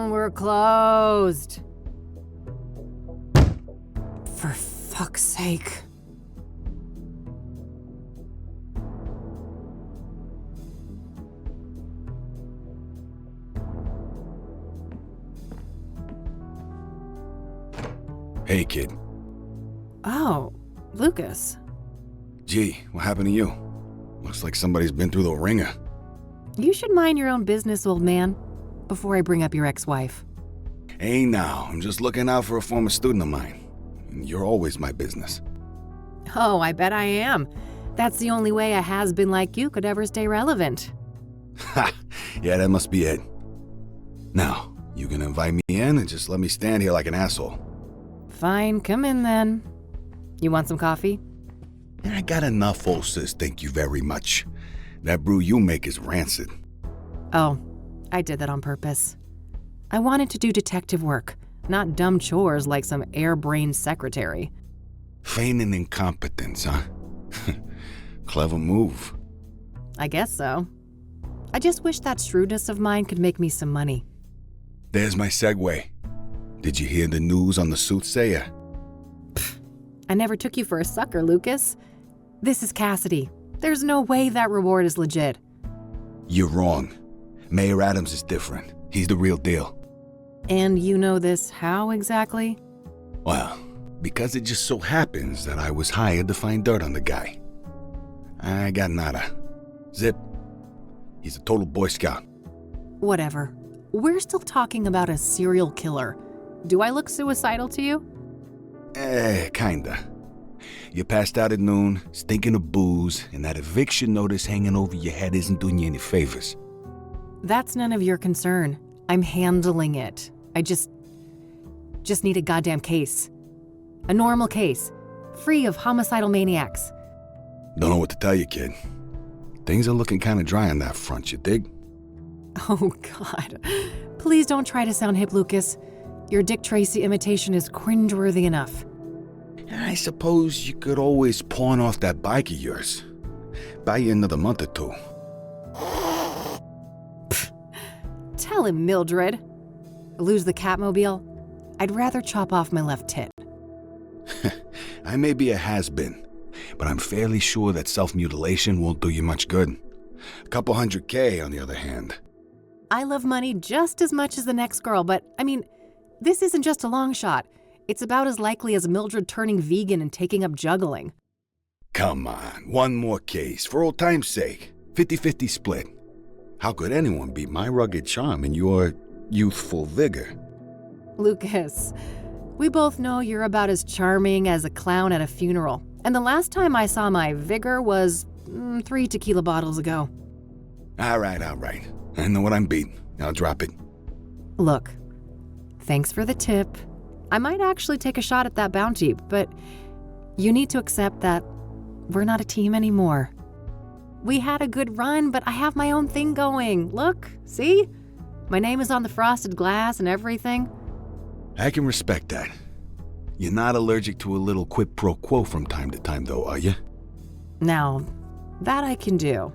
we're closed. For fuck's sake. Hey, kid. Oh, Lucas. Gee, what happened to you? Looks like somebody's been through the ringer. You should mind your own business, old man, before I bring up your ex-wife. Hey now, I'm just looking out for a former student of mine. You're always my business. Oh, I bet I am. That's the only way a has-been like you could ever stay relevant. Ha! Yeah, that must be it. Now, you can invite me in and just let me stand here like an asshole. Fine, come in then. You want some coffee? I got enough, old sis, thank you very much. That brew you make is rancid. Oh, I did that on purpose. I wanted to do detective work, not dumb chores like some airbrained secretary. Feigning incompetence, huh? Clever move. I guess so. I just wish that shrewdness of mine could make me some money. There's my segue. Did you hear the news on the Soothsayer? I never took you for a sucker, Lucas. This is Cassidy. There's no way that reward is legit. You're wrong. Mayor Adams is different. He's the real deal. And you know this how exactly? Well, because it just so happens that I was hired to find dirt on the guy. I got nada. Zip. He's a total Boy Scout. Whatever. We're still talking about a serial killer. Do I look suicidal to you? Kinda. You passed out at noon, stinking of booze, and that eviction notice hanging over your head isn't doing you any favors. That's none of your concern. I'm handling it. I just need a goddamn case. A normal case. Free of homicidal maniacs. Don't know what to tell you, kid. Things are looking kinda dry on that front, you dig? Oh, God. Please don't try to sound hip, Lucas. Your Dick Tracy imitation is cringeworthy enough. I suppose you could always pawn off that bike of yours. Buy you another month or two. Tell him, Mildred. Lose the Catmobile? I'd rather chop off my left tit. I may be a has-been, but I'm fairly sure that self-mutilation won't do you much good. A couple $100K, on the other hand. I love money just as much as the next girl, but, I mean, this isn't just a long shot. It's about as likely as Mildred turning vegan and taking up juggling. Come on, one more case, for old time's sake. 50-50 split. How could anyone beat my rugged charm and your youthful vigor? Lucas, we both know you're about as charming as a clown at a funeral. And the last time I saw my vigor was 3 tequila bottles ago. All right. I know what I'm beating. I'll drop it. Look, thanks for the tip. I might actually take a shot at that bounty, but you need to accept that we're not a team anymore. We had a good run, but I have my own thing going. Look, see? My name is on the frosted glass and everything. I can respect that. You're not allergic to a little quid pro quo from time to time, though, are you? Now, that I can do.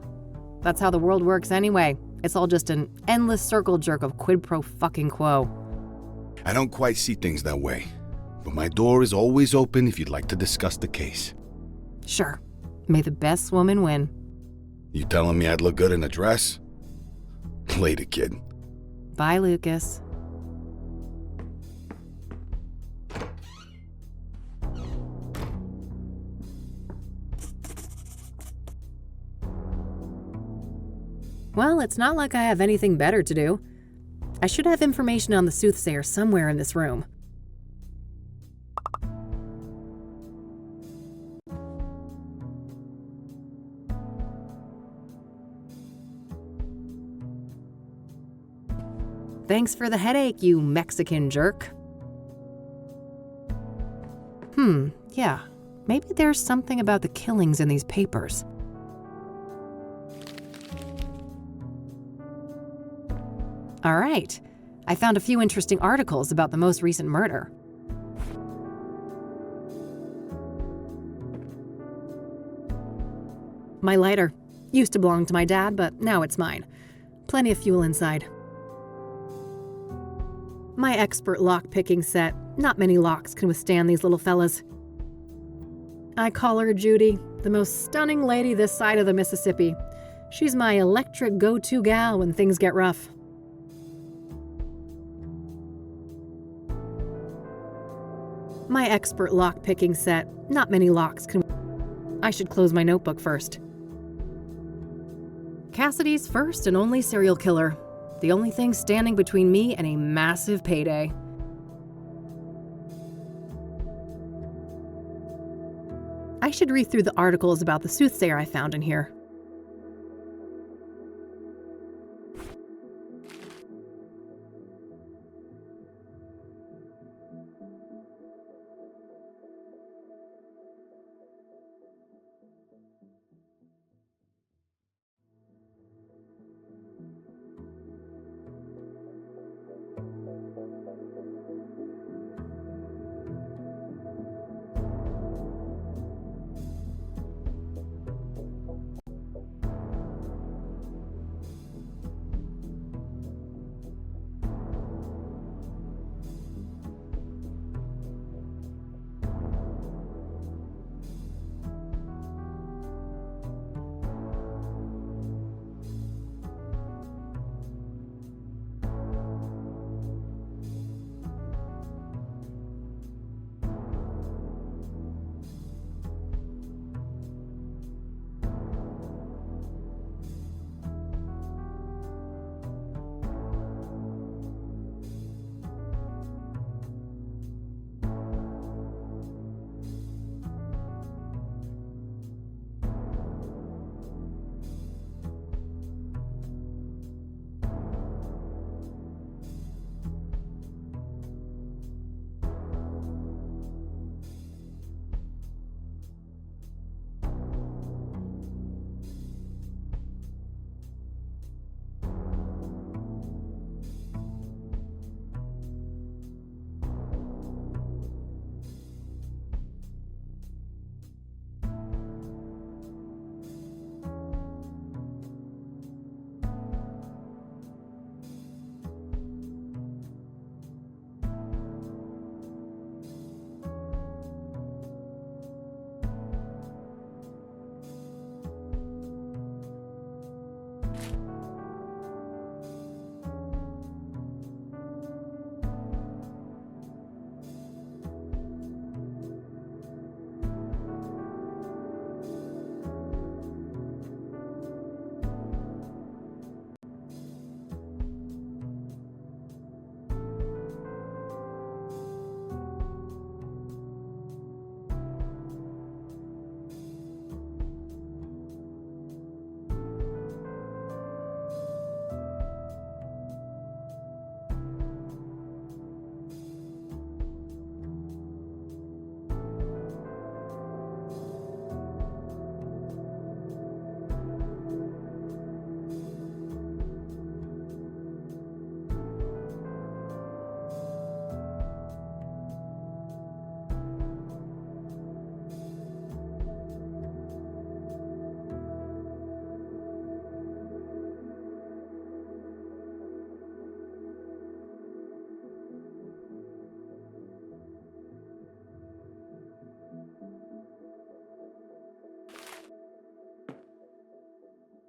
That's how the world works anyway. It's all just an endless circle jerk of quid pro fucking quo. I don't quite see things that way, but my door is always open if you'd like to discuss the case. Sure. May the best woman win. You telling me I'd look good in a dress? Later, kid. Bye, Lucas. Well, it's not like I have anything better to do. I should have information on the Soothsayer somewhere in this room. Thanks for the headache, you Mexican jerk. Yeah. Maybe there's something about the killings in these papers. All right. I found a few interesting articles about the most recent murder. My lighter. Used to belong to my dad, but now it's mine. Plenty of fuel inside. My expert lock-picking set. Not many locks can withstand these little fellas. I call her Judy, the most stunning lady this side of the Mississippi. She's my electric go-to gal when things get rough. My expert lock-picking set. Not many locks can... I should close my notebook first. Cassidy's first and only serial killer. The only thing standing between me and a massive payday. I should read through the articles about the Soothsayer I found in here.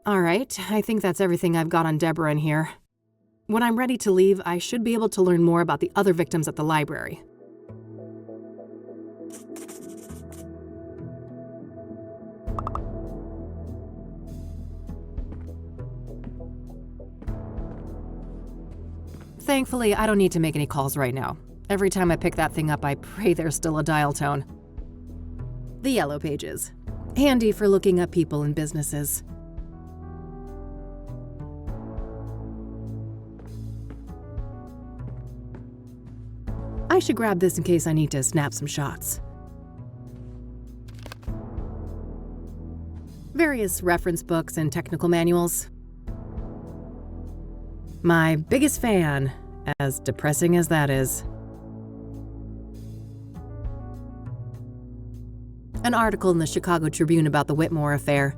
All right, I think that's everything I've got on Deborah in here. When I'm ready to leave, I should be able to learn more about the other victims at the library. Thankfully, I don't need to make any calls right now. Every time I pick that thing up, I pray there's still a dial tone. The yellow pages. Handy for looking up people and businesses. I should grab this in case I need to snap some shots. Various reference books and technical manuals. My biggest fan, as depressing as that is. An article in the Chicago Tribune about the Whitmore affair.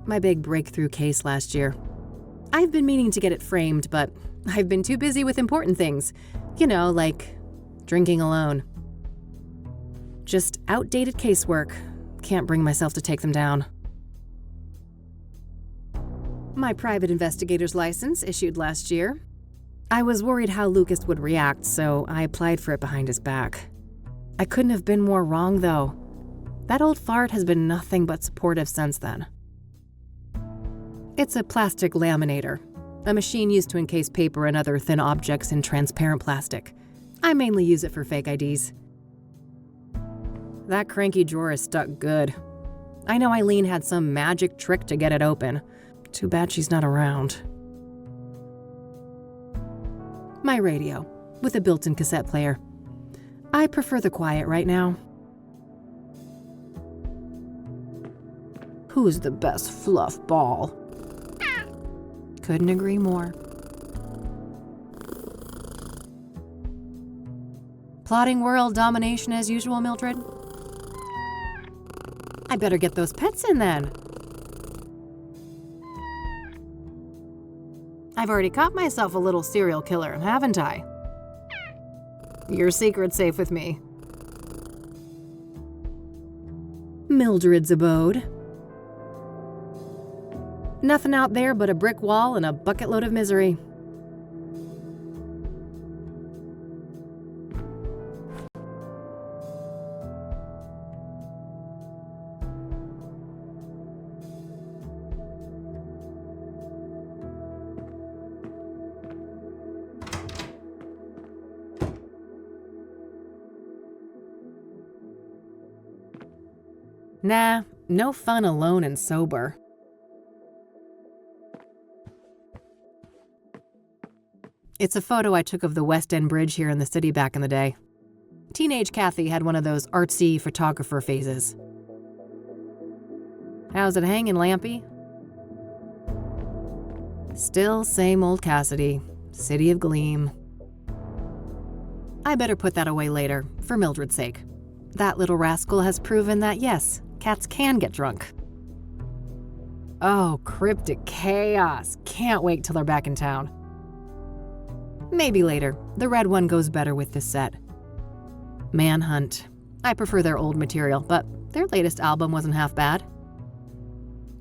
My big breakthrough case last year. I've been meaning to get it framed, but I've been too busy with important things. You know, like drinking alone. Just outdated casework. Can't bring myself to take them down. My private investigator's license issued last year. I was worried how Lucas would react, so I applied for it behind his back. I couldn't have been more wrong, though. That old fart has been nothing but supportive since then. It's a plastic laminator, a machine used to encase paper and other thin objects in transparent plastic. I mainly use it for fake IDs. That cranky drawer is stuck good. I know Eileen had some magic trick to get it open. Too bad she's not around. My radio, with a built-in cassette player. I prefer the quiet right now. Who's the best fluff ball? Couldn't agree more. Plotting world domination as usual, Mildred? I better get those pets in then. I've already caught myself a little serial killer, haven't I? Your secret's safe with me. Mildred's abode. Nothing out there but a brick wall and a bucket load of misery. Nah, no fun alone and sober. It's a photo I took of the West End Bridge here in the city back in the day. Teenage Kathy had one of those artsy photographer phases. How's it hanging, Lampy? Still same old Cassidy, city of gleam. I better put that away later, for Mildred's sake. That little rascal has proven that yes, cats can get drunk. Oh, cryptic chaos. Can't wait till they're back in town. Maybe later. The red one goes better with this set. Manhunt. I prefer their old material, but their latest album wasn't half bad.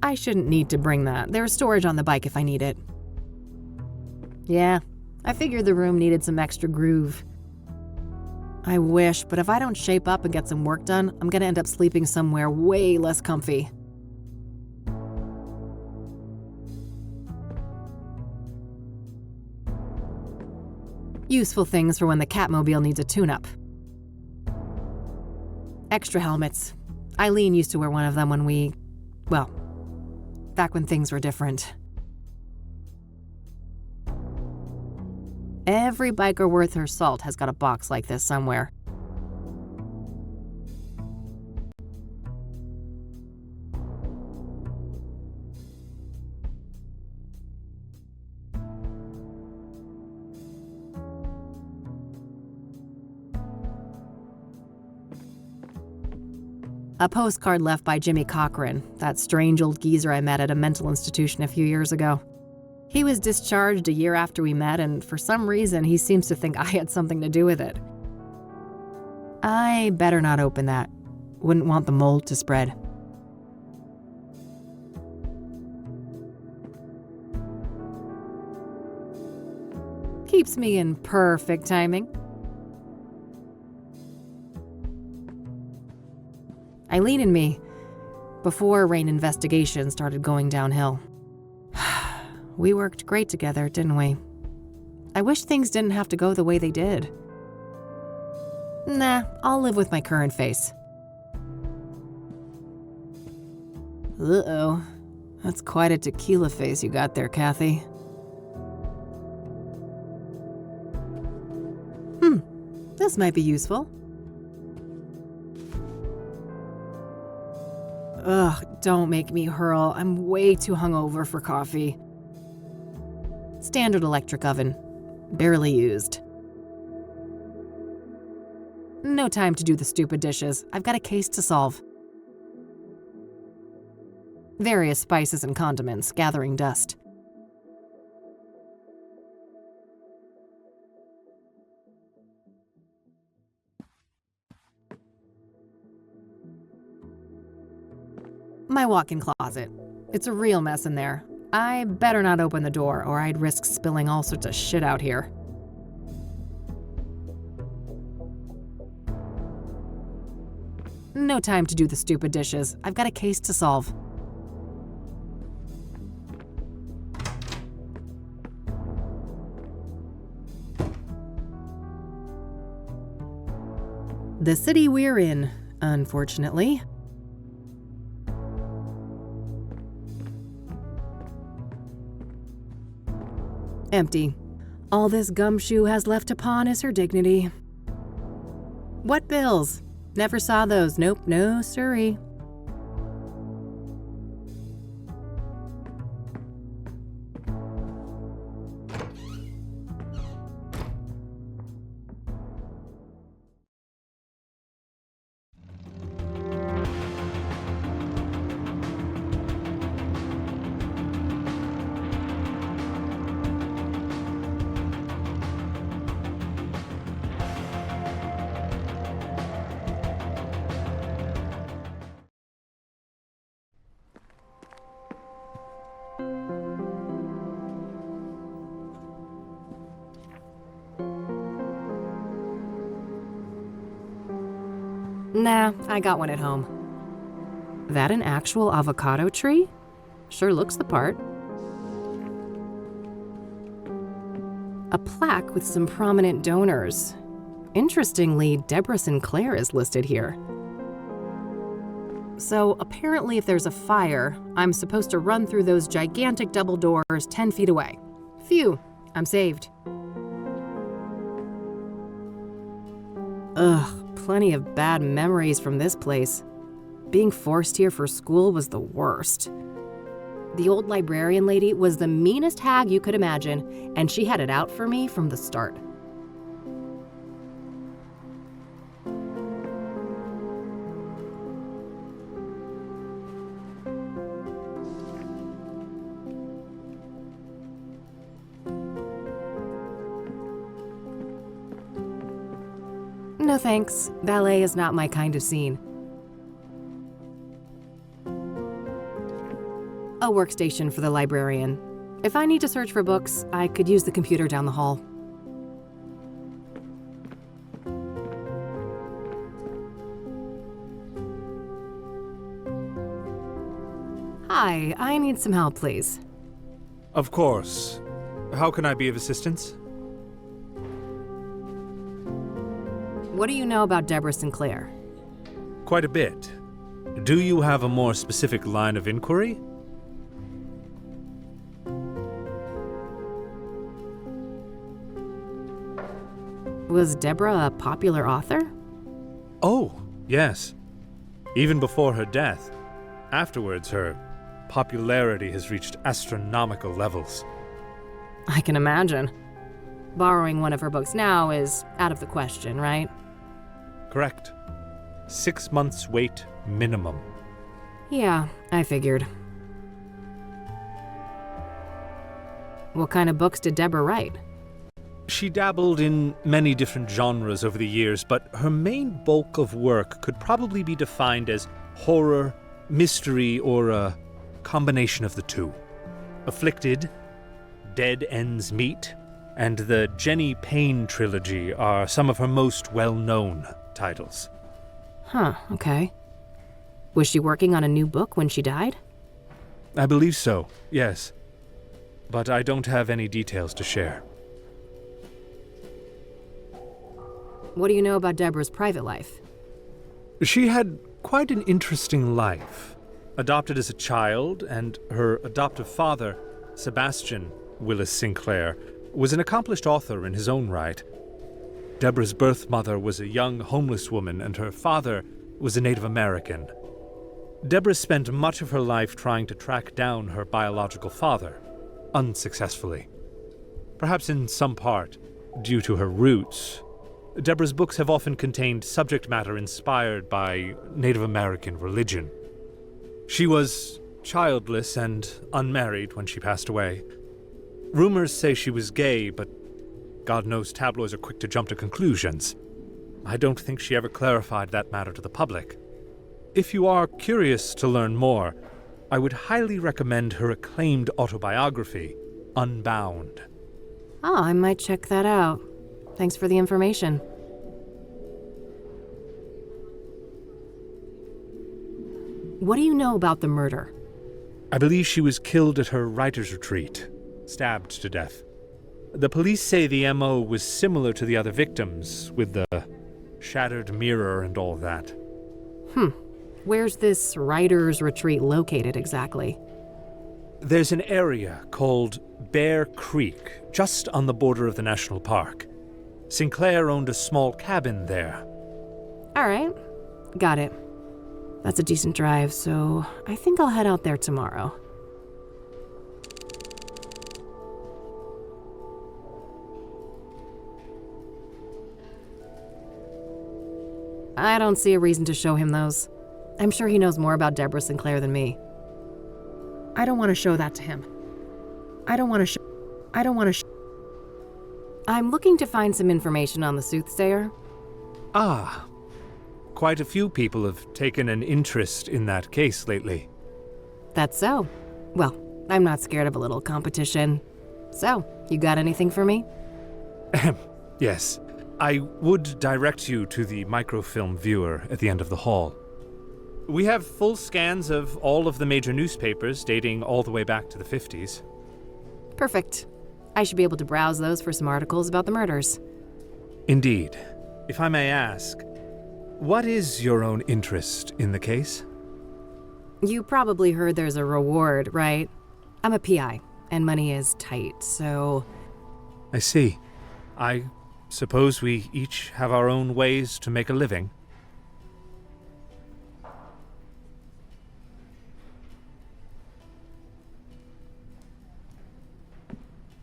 I shouldn't need to bring that. There's storage on the bike if I need it. Yeah, I figured the room needed some extra groove. I wish, but if I don't shape up and get some work done, I'm gonna end up sleeping somewhere way less comfy. Useful things for when the Catmobile needs a tune-up. Extra helmets. Eileen used to wear one of them when back when things were different. Every biker worth her salt has got a box like this somewhere. A postcard left by Jimmy Cochran, that strange old geezer I met at a mental institution a few years ago. He was discharged a year after we met, and for some reason he seems to think I had something to do with it. I better not open that. Wouldn't want the mold to spread. Keeps me in perfect timing. Eileen and me, before Rain investigation started going downhill. We worked great together, didn't we? I wish things didn't have to go the way they did. Nah, I'll live with my current face. Uh-oh. That's quite a tequila face you got there, Kathy. This might be useful. Ugh, don't make me hurl. I'm way too hungover for coffee. Standard electric oven. Barely used. No time to do the stupid dishes. I've got a case to solve. Various spices and condiments gathering dust. My walk-in closet. It's a real mess in there. I better not open the door, or I'd risk spilling all sorts of shit out here. No time to do the stupid dishes. I've got a case to solve. The city we're in, unfortunately. Empty. All this gumshoe has left to pawn is her dignity. What bills? Never saw those. Nope, no siree. Nah, I got one at home. That an actual avocado tree? Sure looks the part. A plaque with some prominent donors. Interestingly, Deborah Sinclair is listed here. So apparently if there's a fire, I'm supposed to run through those gigantic double doors 10 feet away. Phew, I'm saved. Ugh. Plenty of bad memories from this place. Being forced here for school was the worst. The old librarian lady was the meanest hag you could imagine, and she had it out for me from the start. No thanks. Ballet is not my kind of scene. A workstation for the librarian. If I need to search for books, I could use the computer down the hall. Hi, I need some help, please. Of course. How can I be of assistance? What do you know about Deborah Sinclair? Quite a bit. Do you have a more specific line of inquiry? Was Deborah a popular author? Oh, yes. Even before her death. Afterwards, her popularity has reached astronomical levels. I can imagine. Borrowing one of her books now is out of the question, right? Correct. 6 months wait minimum. Yeah, I figured. What kind of books did Deborah write? She dabbled in many different genres over the years, but her main bulk of work could probably be defined as horror, mystery, or a combination of the two. Afflicted, Dead Ends Meet, and the Jenny Payne trilogy are some of her most well-known titles. Huh, okay. Was she working on a new book when she died? I believe so, yes. But I don't have any details to share. What do you know about Deborah's private life? She had quite an interesting life. Adopted as a child, and her adoptive father, Sebastian Willis Sinclair, was an accomplished author in his own right. Deborah's birth mother was a young homeless woman, and her father was a Native American. Deborah spent much of her life trying to track down her biological father, unsuccessfully. Perhaps in some part due to her roots, Deborah's books have often contained subject matter inspired by Native American religion. She was childless and unmarried when she passed away. Rumors say she was gay, but God knows tabloids are quick to jump to conclusions. I don't think she ever clarified that matter to the public. if you are curious to learn more, I would highly recommend her acclaimed autobiography, Unbound. Oh, I might check that out. Thanks for the information. What do you know about the murder? I believe she was killed at her writer's retreat, stabbed to death. The police say the MO was similar to the other victims, with the shattered mirror and all that. Where's this writer's retreat located exactly? There's an area called Bear Creek, just on the border of the national park. Sinclair owned a small cabin there. All right, got it. That's a decent drive, so I think I'll head out there tomorrow. I don't see a reason to show him those. I'm sure he knows more about Deborah Sinclair than me. I don't want to show that to him. I'm looking to find some information on the Soothsayer. Ah, quite a few people have taken an interest in that case lately. That's so. Well, I'm not scared of a little competition. So, you got anything for me? Yes, I would direct you to the microfilm viewer at the end of the hall. We have full scans of all of the major newspapers dating all the way back to the 50s. Perfect. I should be able to browse those for some articles about the murders. Indeed. If I may ask, what is your own interest in the case? You probably heard there's a reward, right? I'm a PI, and money is tight, so... I see. I suppose we each have our own ways to make a living.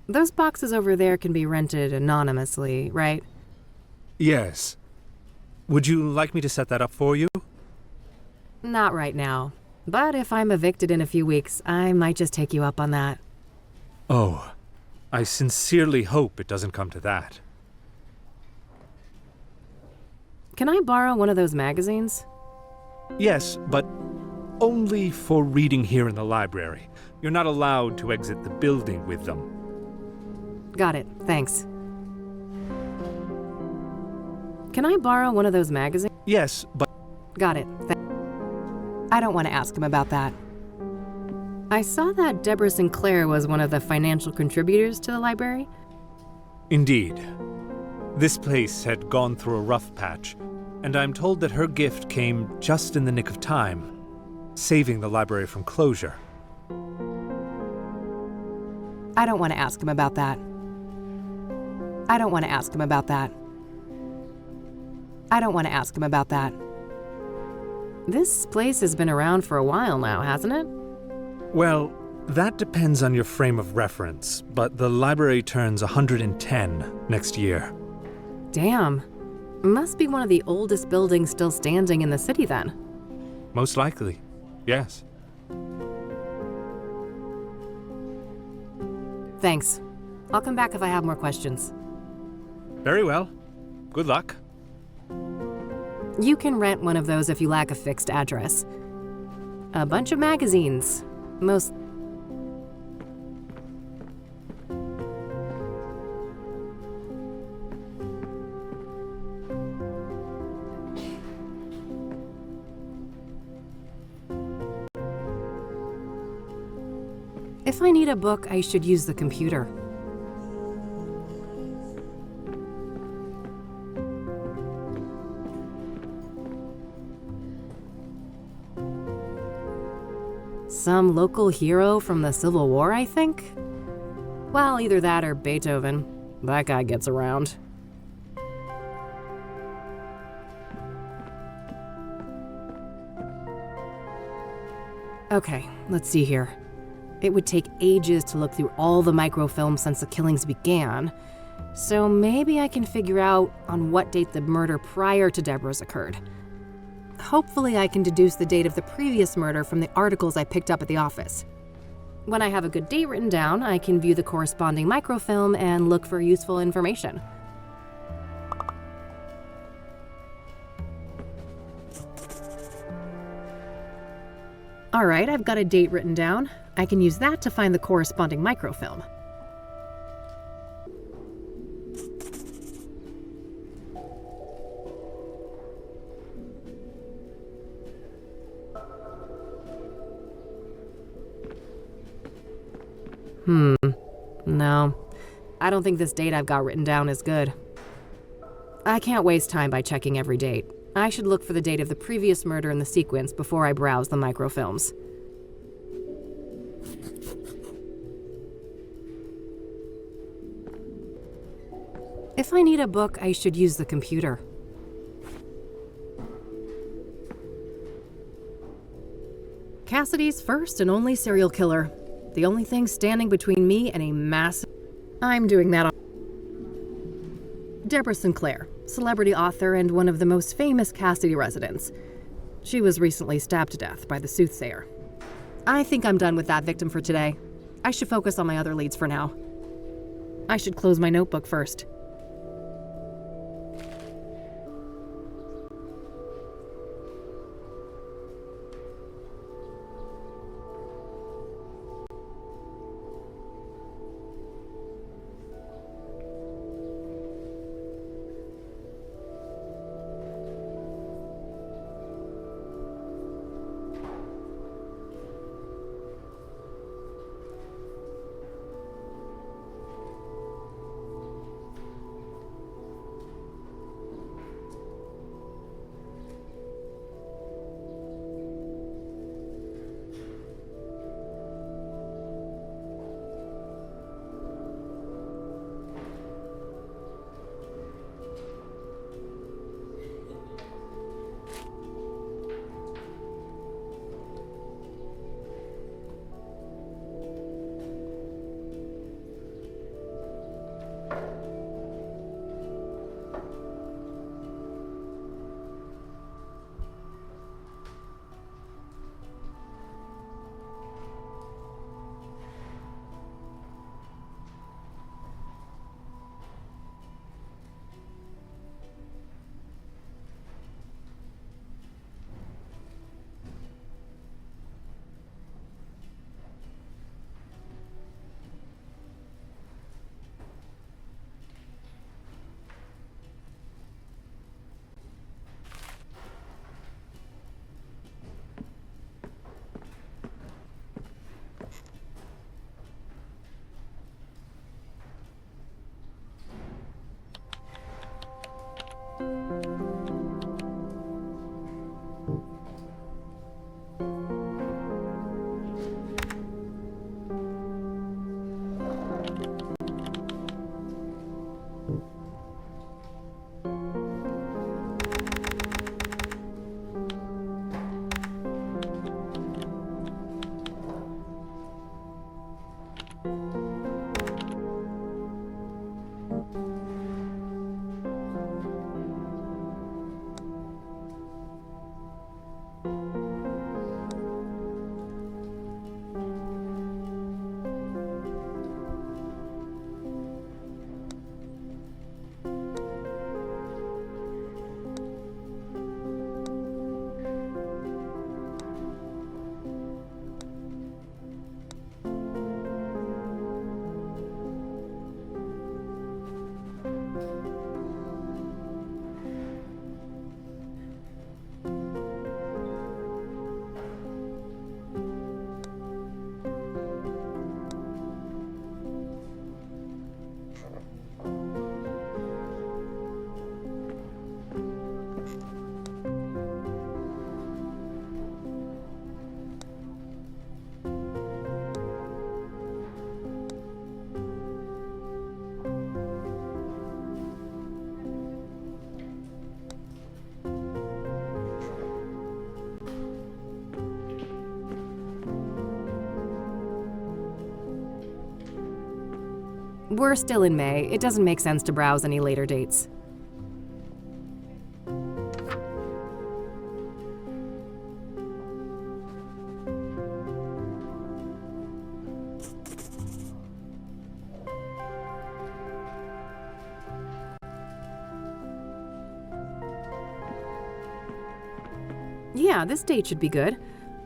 Those boxes over there can be rented anonymously, right? Yes. Would you like me to set that up for you? Not right now. But if I'm evicted in a few weeks, I might just take you up on that. Oh, I sincerely hope it doesn't come to that. Can I borrow one of those magazines? Yes, but only for reading here in the library. You're not allowed to exit the building with them. Got it, thanks. Can I borrow one of those magazines? Yes, but... Got it, I don't want to ask him about that. I saw that Deborah Sinclair was one of the financial contributors to the library. Indeed. This place had gone through a rough patch, and I'm told that her gift came just in the nick of time, saving the library from closure. I don't want to ask him about that. I don't want to ask him about that. I don't want to ask him about that. This place has been around for a while now, hasn't it? Well, that depends on your frame of reference, but the library turns 110 next year. Damn. Must be one of the oldest buildings still standing in the city then. Most likely, yes. Thanks. I'll come back if I have more questions. Very well. Good luck. You can rent one of those if you lack a fixed address. A bunch of magazines. Most... If I need a book, I should use the computer. Some local hero from the Civil War, I think? Well, either that or Beethoven. That guy gets around. Okay, let's see here. It would take ages to look through all the microfilms since the killings began, so maybe I can figure out on what date the murder prior to Deborah's occurred. Hopefully I can deduce the date of the previous murder from the articles I picked up at the office. When I have a good date written down, I can view the corresponding microfilm and look for useful information. Alright, I've got a date written down. I can use that to find the corresponding microfilm. No. I don't think this date I've got written down is good. I can't waste time by checking every date. I should look for the date of the previous murder in the sequence before I browse the microfilms. If I need a book, I should use the computer. Cassidy's first and only serial killer. The only thing standing between me and a massive... I'm doing that on... Deborah Sinclair, celebrity author and one of the most famous Cassidy residents. She was recently stabbed to death by the Soothsayer. I think I'm done with that victim for today. I should focus on my other leads for now. I should close my notebook first. We're still in May. It doesn't make sense to browse any later dates. Yeah, this date should be good.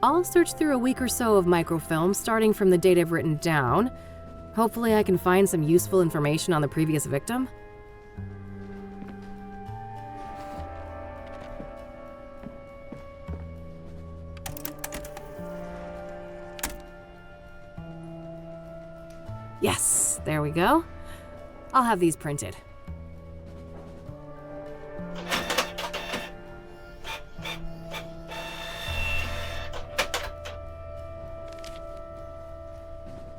I'll search through a week or so of microfilms starting from the date I've written down. Hopefully I can find some useful information on the previous victim. Yes, there we go. I'll have these printed.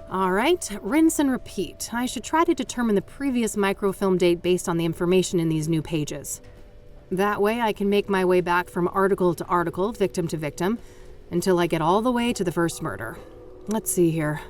Alright, rinse and repeat. I should try to determine the previous microfilm date based on the information in these new pages. That way I can make my way back from article to article, victim to victim, until I get all the way to the first murder. Let's see here.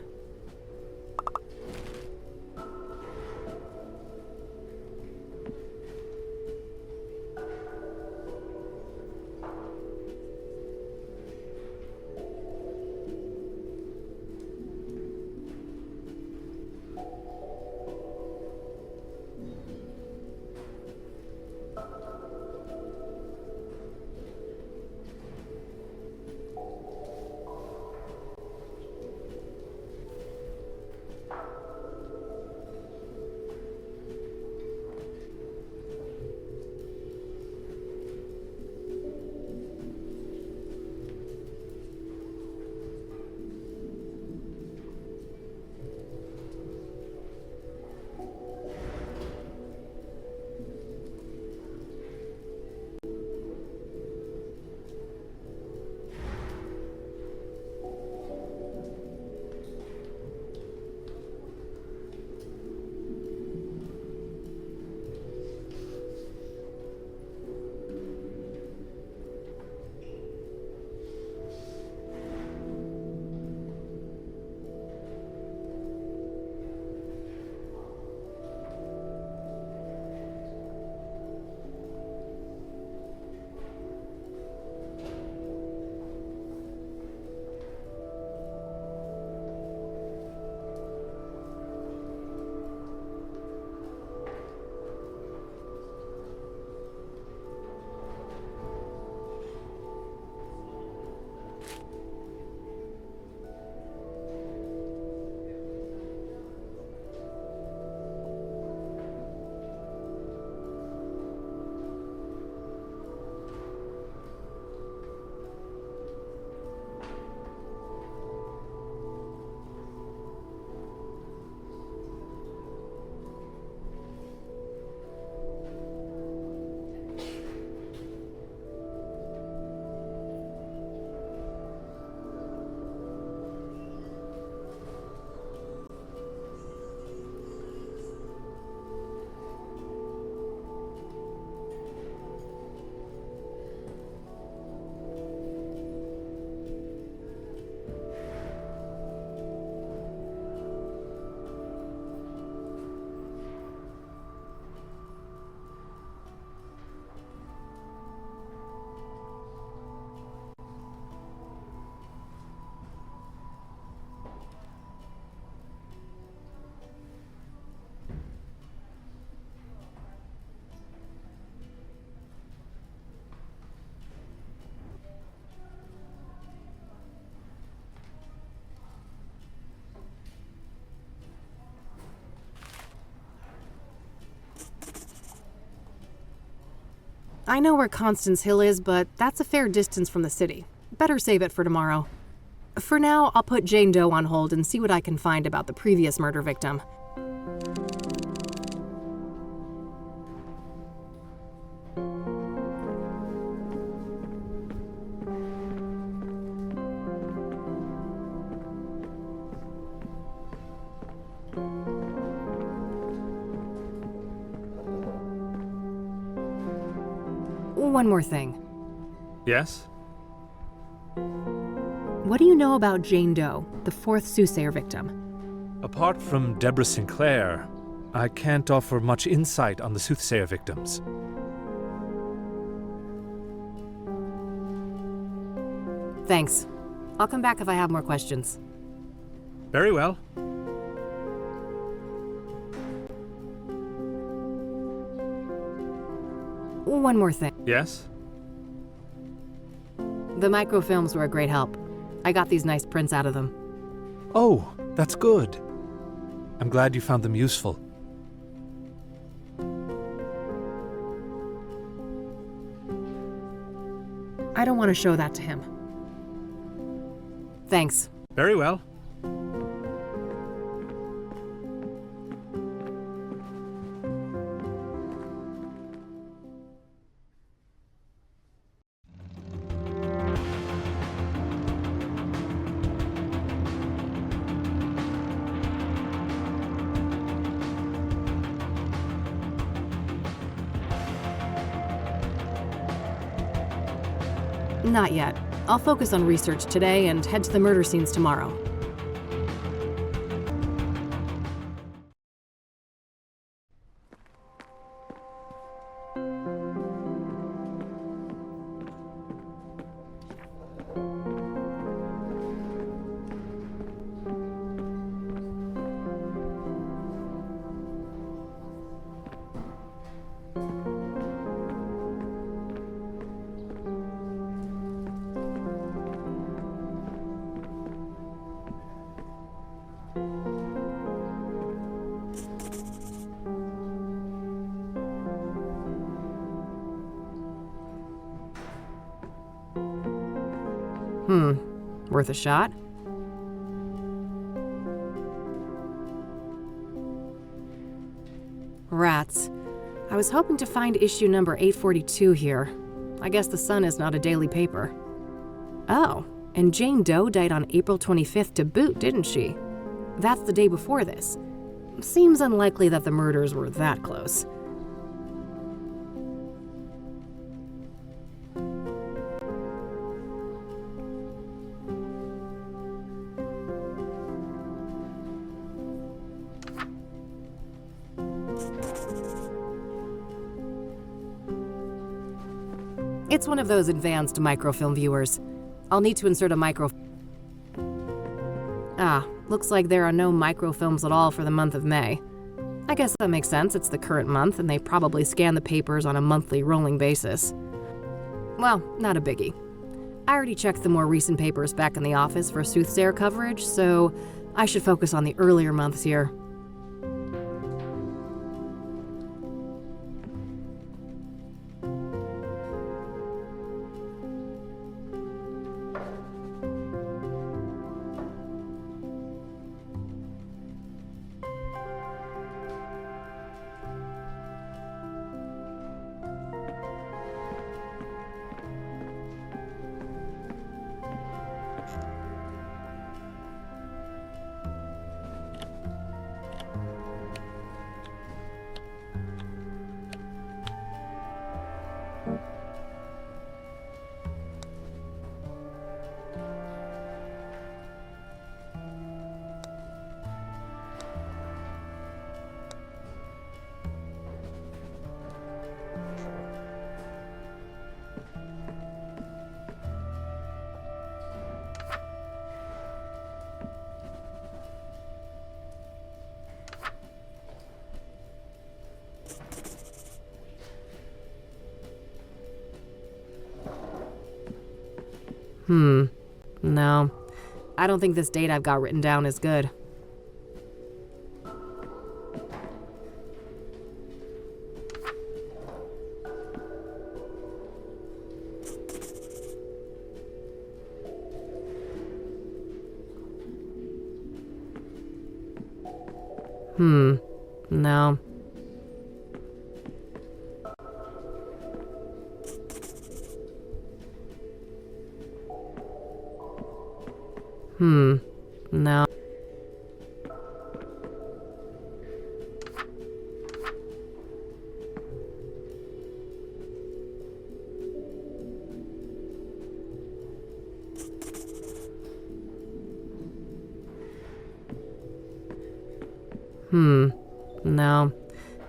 I know where Constance Hill is, but that's a fair distance from the city. Better save it for tomorrow. For now, I'll put Jane Doe on hold and see what I can find about the previous murder victim. One more thing. Yes? What do you know about Jane Doe, the fourth Soothsayer victim? Apart from Deborah Sinclair, I can't offer much insight on the Soothsayer victims. Thanks. I'll come back if I have more questions. Very well. One more thing. Yes? The microfilms were a great help. I got these nice prints out of them. Oh, that's good. I'm glad you found them useful. I don't want to show that to him. Thanks. Very well. Not yet. I'll focus on research today and head to the murder scenes tomorrow. Worth a shot? Rats. I was hoping to find issue number 842 here. I guess the Sun is not a daily paper. Oh, and Jane Doe died on April 25th to boot, didn't she? That's the day before this. Seems unlikely that the murders were that close. It's one of those advanced microfilm viewers. I'll need to insert a looks like there are no microfilms at all for the month of May. I guess that makes sense, it's the current month and they probably scan the papers on a monthly rolling basis. Well, not a biggie. I already checked the more recent papers back in the office for Soothsayer coverage, so I should focus on the earlier months here. No. I don't think this date I've got written down is good. No. No. No.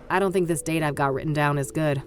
I don't think this date I've got written down is good.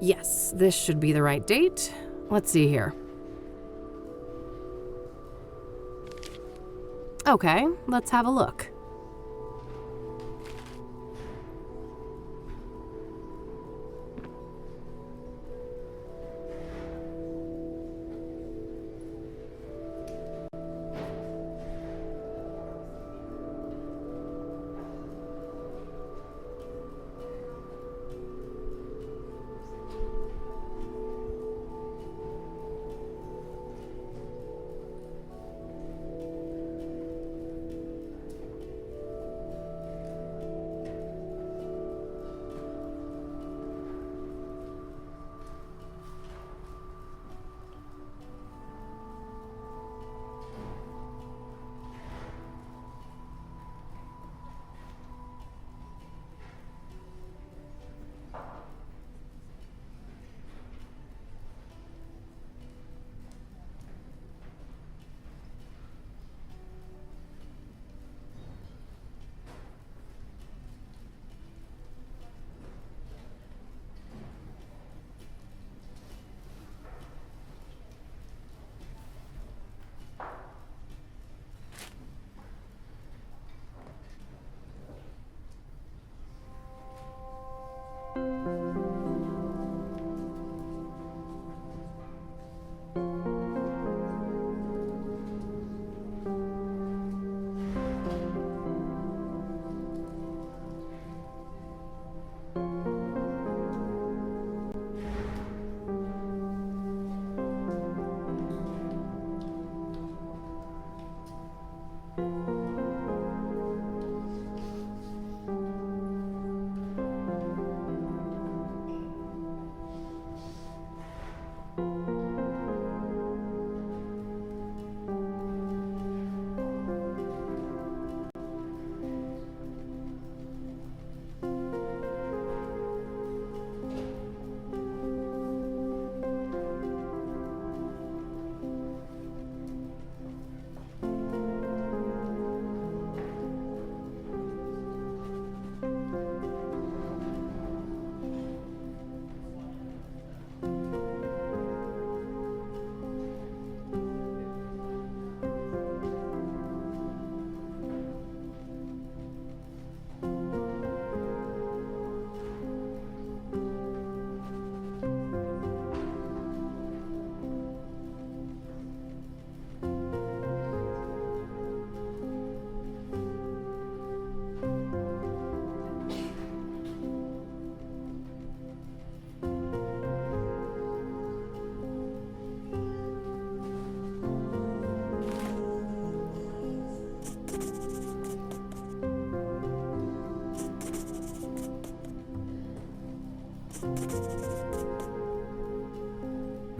Yes, this should be the right date. Let's see here. Okay, let's have a look.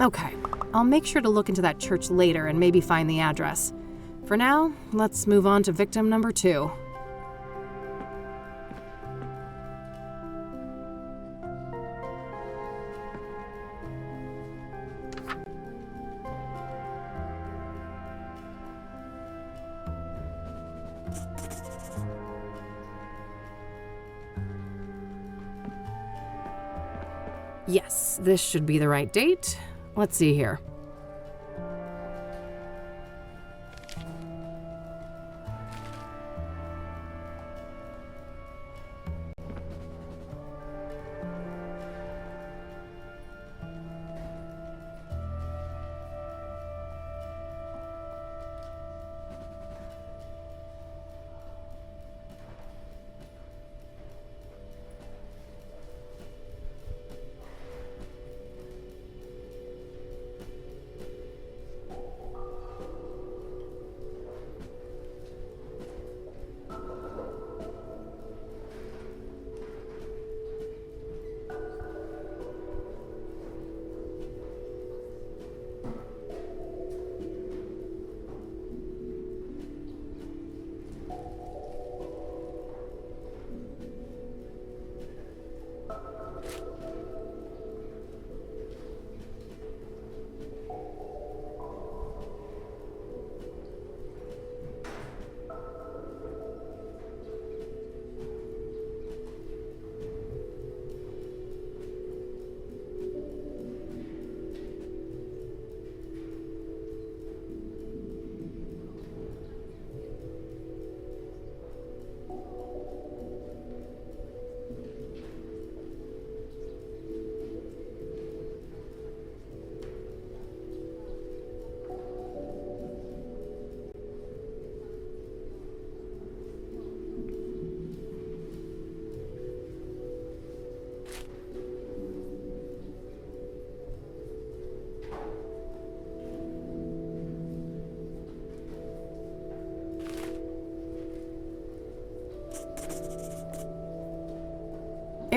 Okay, I'll make sure to look into that church later and maybe find the address. For now, let's move on to victim number 2. Yes, this should be the right date. Let's see here.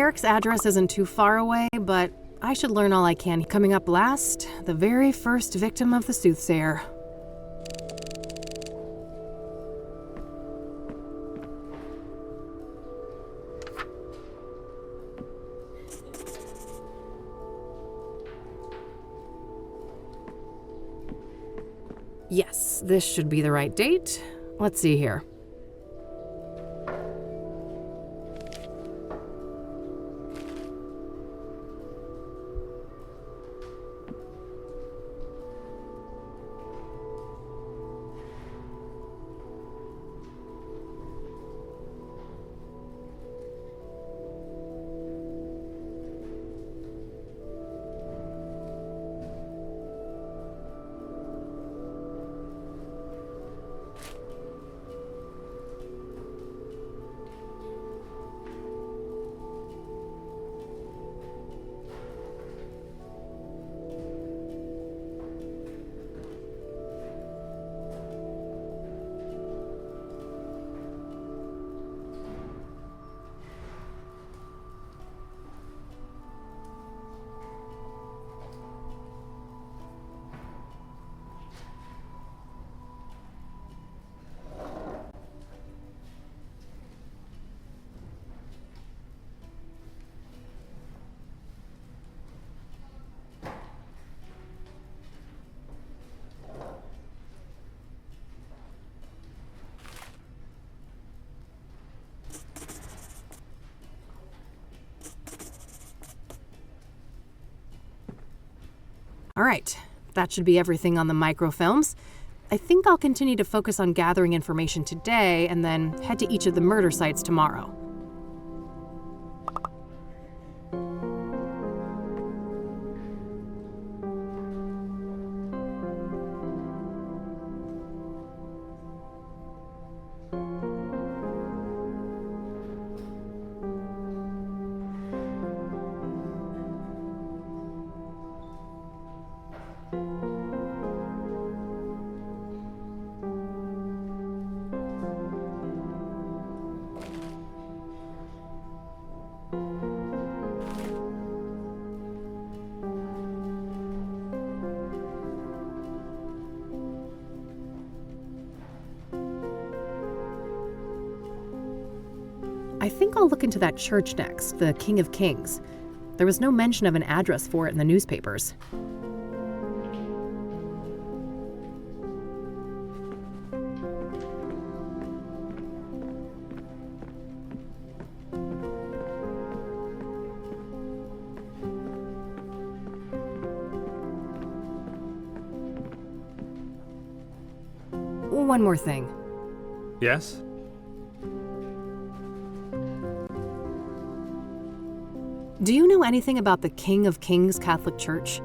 Eric's address isn't too far away, but I should learn all I can. Coming up last, the very first victim of the Soothsayer. Yes, this should be the right date. Let's see here. All right, that should be everything on the microfilms. I think I'll continue to focus on gathering information today and then head to each of the murder sites tomorrow. I think I'll look into that church next, the King of Kings. There was no mention of an address for it in the newspapers. One more thing. Yes? Do you know anything about the King of Kings Catholic Church?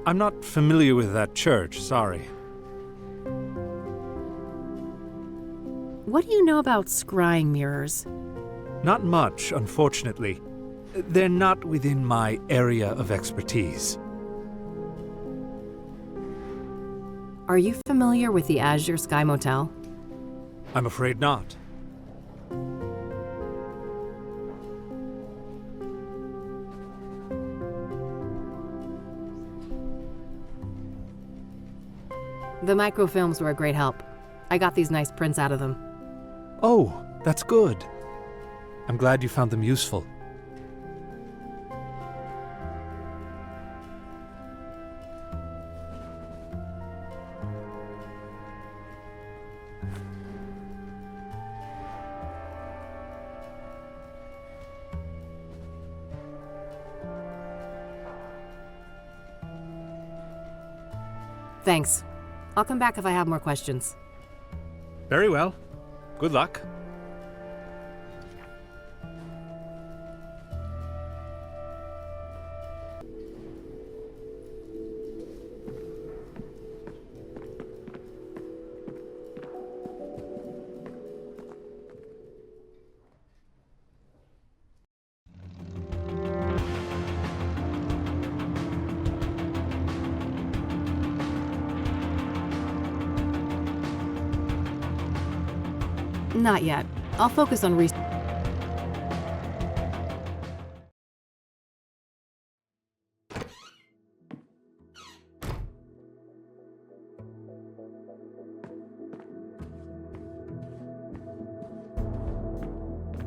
I'm not familiar with that church, sorry. What do you know about scrying mirrors? Not much, unfortunately. They're not within my area of expertise. Are you familiar with the Azure Sky Motel? I'm afraid not. The microfilms were a great help. I got these nice prints out of them. Oh, that's good. I'm glad you found them useful. Thanks. I'll come back if I have more questions. Very well. Good luck. Not yet. I'll focus on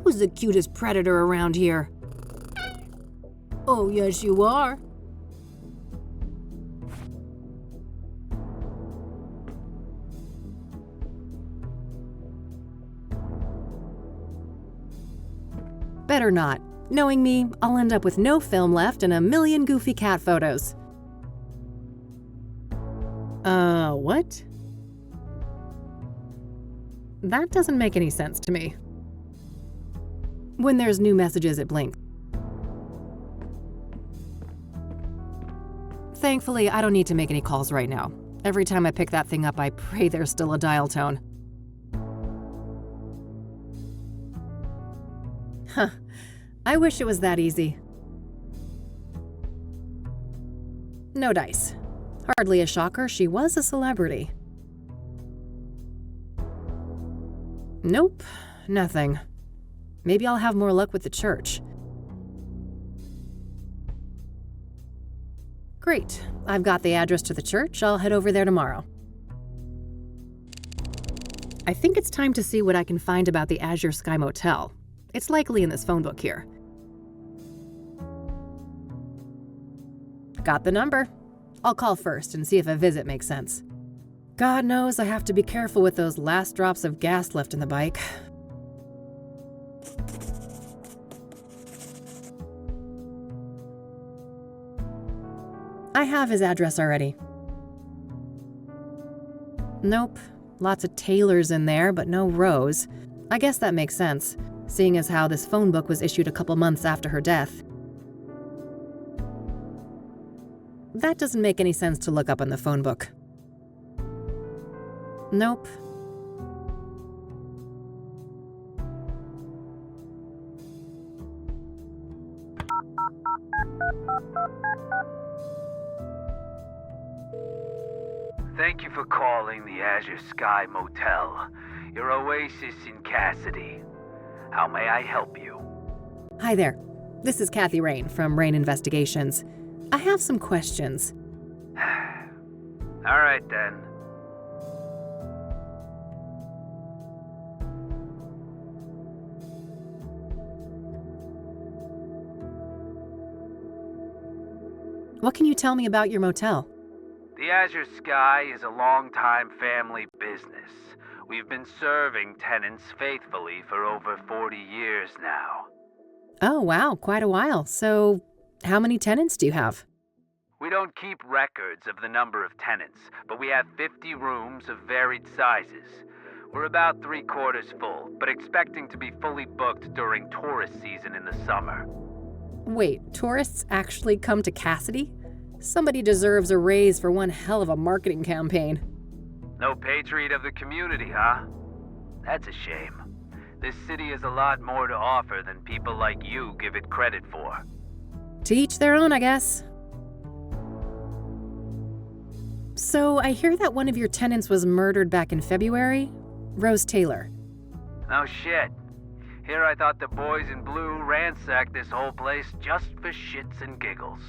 Who's the cutest predator around here? Oh, yes, you are. Better not. Knowing me, I'll end up with no film left and a million goofy cat photos. What? That doesn't make any sense to me. When there's new messages, it blinks. Thankfully, I don't need to make any calls right now. Every time I pick that thing up, I pray there's still a dial tone. Huh. I wish it was that easy. No dice. Hardly a shocker, she was a celebrity. Nope, nothing. Maybe I'll have more luck with the church. Great, I've got the address to the church. I'll head over there tomorrow. I think it's time to see what I can find about the Azure Sky Motel. It's likely in this phone book here. Got the number. I'll call first and see if a visit makes sense. God knows I have to be careful with those last drops of gas left in the bike. I have his address already. Nope. Lots of Taylors in there, but no Rose. I guess that makes sense, seeing as how this phone book was issued a couple months after her death. That doesn't make any sense to look up in the phone book. Nope. Thank you for calling the Azure Sky Motel, your oasis in Cassidy. How may I help you? Hi there. This is Kathy Rain from Rain Investigations. I have some questions. All right, then. What can you tell me about your motel? The Azure Sky is a long-time family business. We've been serving tenants faithfully for over 40 years now. Oh, wow, quite a while. So, how many tenants do you have? We don't keep records of the number of tenants, but we have 50 rooms of varied sizes. We're about 3/4 full, but expecting to be fully booked during tourist season in the summer. Wait, tourists actually come to Cassidy? Somebody deserves a raise for one hell of a marketing campaign. No patriot of the community, huh? That's a shame. This city has a lot more to offer than people like you give it credit for. To each their own, I guess. So, I hear that one of your tenants was murdered back in February? Rose Taylor. No shit. Here I thought the boys in blue ransacked this whole place just for shits and giggles.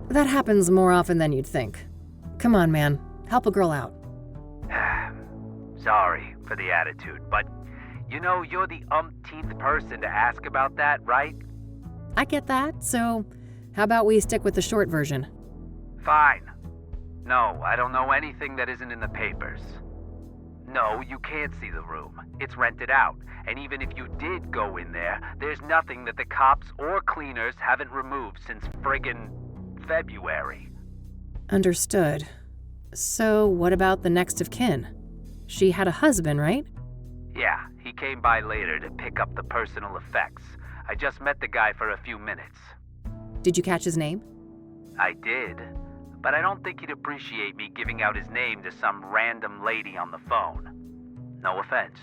That happens more often than you'd think. Come on, man. Help a girl out. Sorry for the attitude, but you know you're the umpteenth person to ask about that, right? I get that, so how about we stick with the short version? Fine. No, I don't know anything that isn't in the papers. No, you can't see the room. It's rented out. And even if you did go in there, there's nothing that the cops or cleaners haven't removed since friggin' February. Understood. So what about the next of kin? She had a husband, right? Yeah, he came by later to pick up the personal effects. I just met the guy for a few minutes. Did you catch his name? I did, but I don't think he'd appreciate me giving out his name to some random lady on the phone. No offense.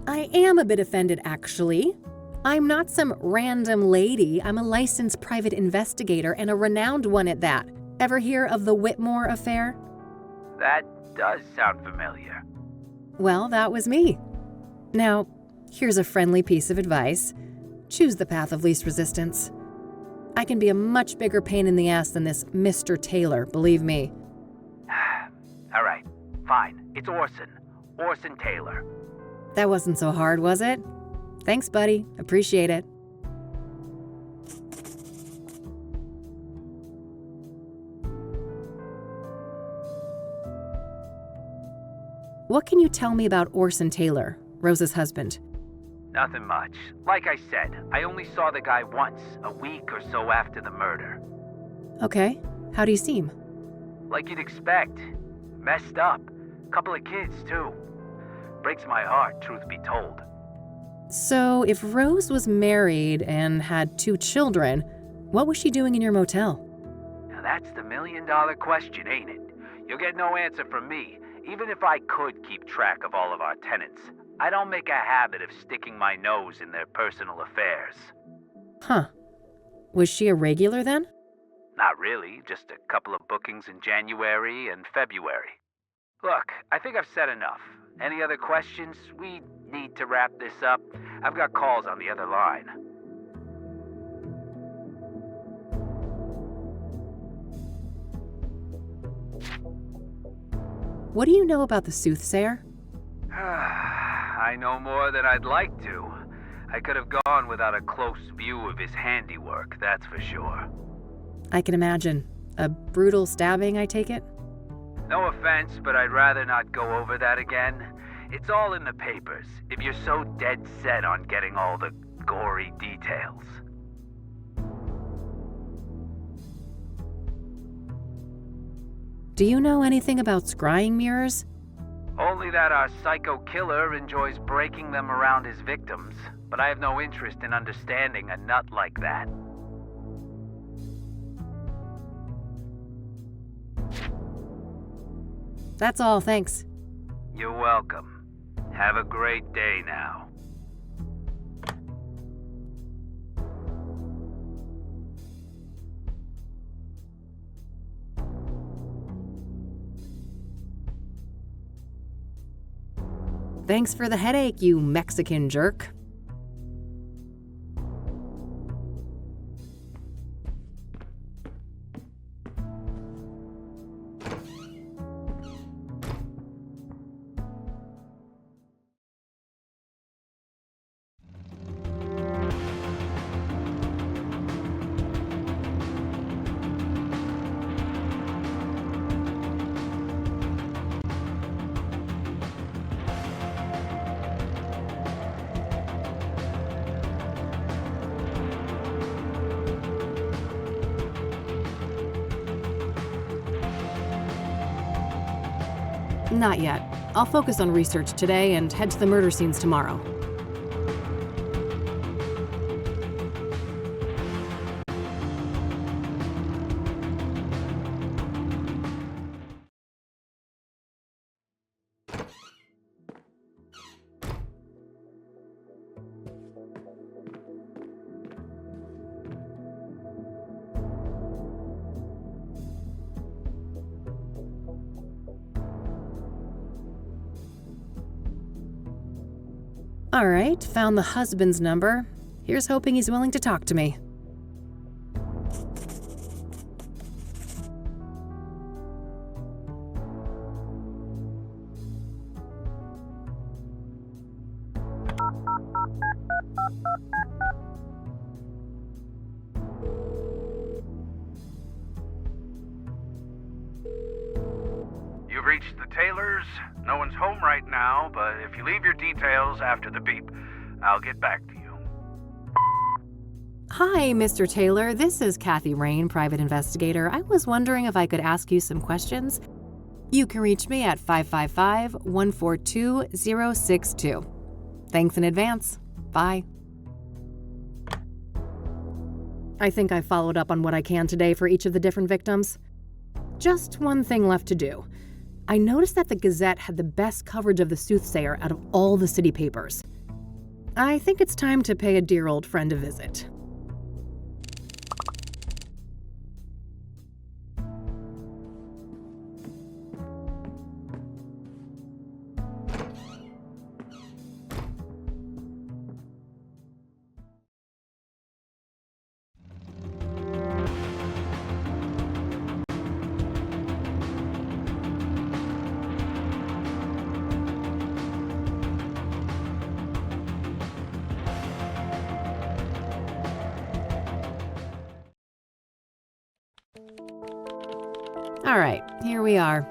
I am a bit offended, actually. I'm not some random lady. I'm a licensed private investigator, and a renowned one at that. Ever hear of the Whitmore affair? That does sound familiar. Well, that was me. Now, here's a friendly piece of advice. Choose the path of least resistance. I can be a much bigger pain in the ass than this Mr. Taylor, believe me. All right, fine. It's Orson. Orson Taylor. That wasn't so hard, was it? Thanks, buddy. Appreciate it. What can you tell me about Orson Taylor, Rose's husband? Nothing much. Like I said, I only saw the guy once, a week or so after the murder. Okay. How do you seem? Like you'd expect. Messed up. Couple of kids, too. Breaks my heart, truth be told. So, if Rose was married and had 2 children, what was she doing in your motel? Now that's the million-dollar question, ain't it? You'll get no answer from me. Even if I could keep track of all of our tenants, I don't make a habit of sticking my nose in their personal affairs. Huh. Was she a regular then? Not really, just a couple of bookings in January and February. Look, I think I've said enough. Any other questions? We need to wrap this up. I've got calls on the other line. What do you know about the Soothsayer? I know more than I'd like to. I could have gone without a close view of his handiwork, that's for sure. I can imagine. A brutal stabbing, I take it? No offense, but I'd rather not go over that again. It's all in the papers, if you're so dead set on getting all the gory details. Do you know anything about scrying mirrors? Only that our psycho killer enjoys breaking them around his victims, but I have no interest in understanding a nut like that. That's all, thanks. You're welcome. Have a great day now. Thanks for the headache, you Mexican jerk. Not yet. I'll focus on research today and head to the murder scenes tomorrow. All right, found the husband's number. Here's hoping he's willing to talk to me. You've reached the Taylors. No one's home right now, but if you leave your details after the beep, I'll get back to you. Hi, Mr. Taylor. This is Kathy Rain, private investigator. I was wondering if I could ask you some questions. You can reach me at 555-142-062. Thanks in advance. Bye. I think I followed up on what I can today for each of the different victims. Just one thing left to do. I noticed that the Gazette had the best coverage of the Soothsayer out of all the city papers. I think it's time to pay a dear old friend a visit. All right, here we are.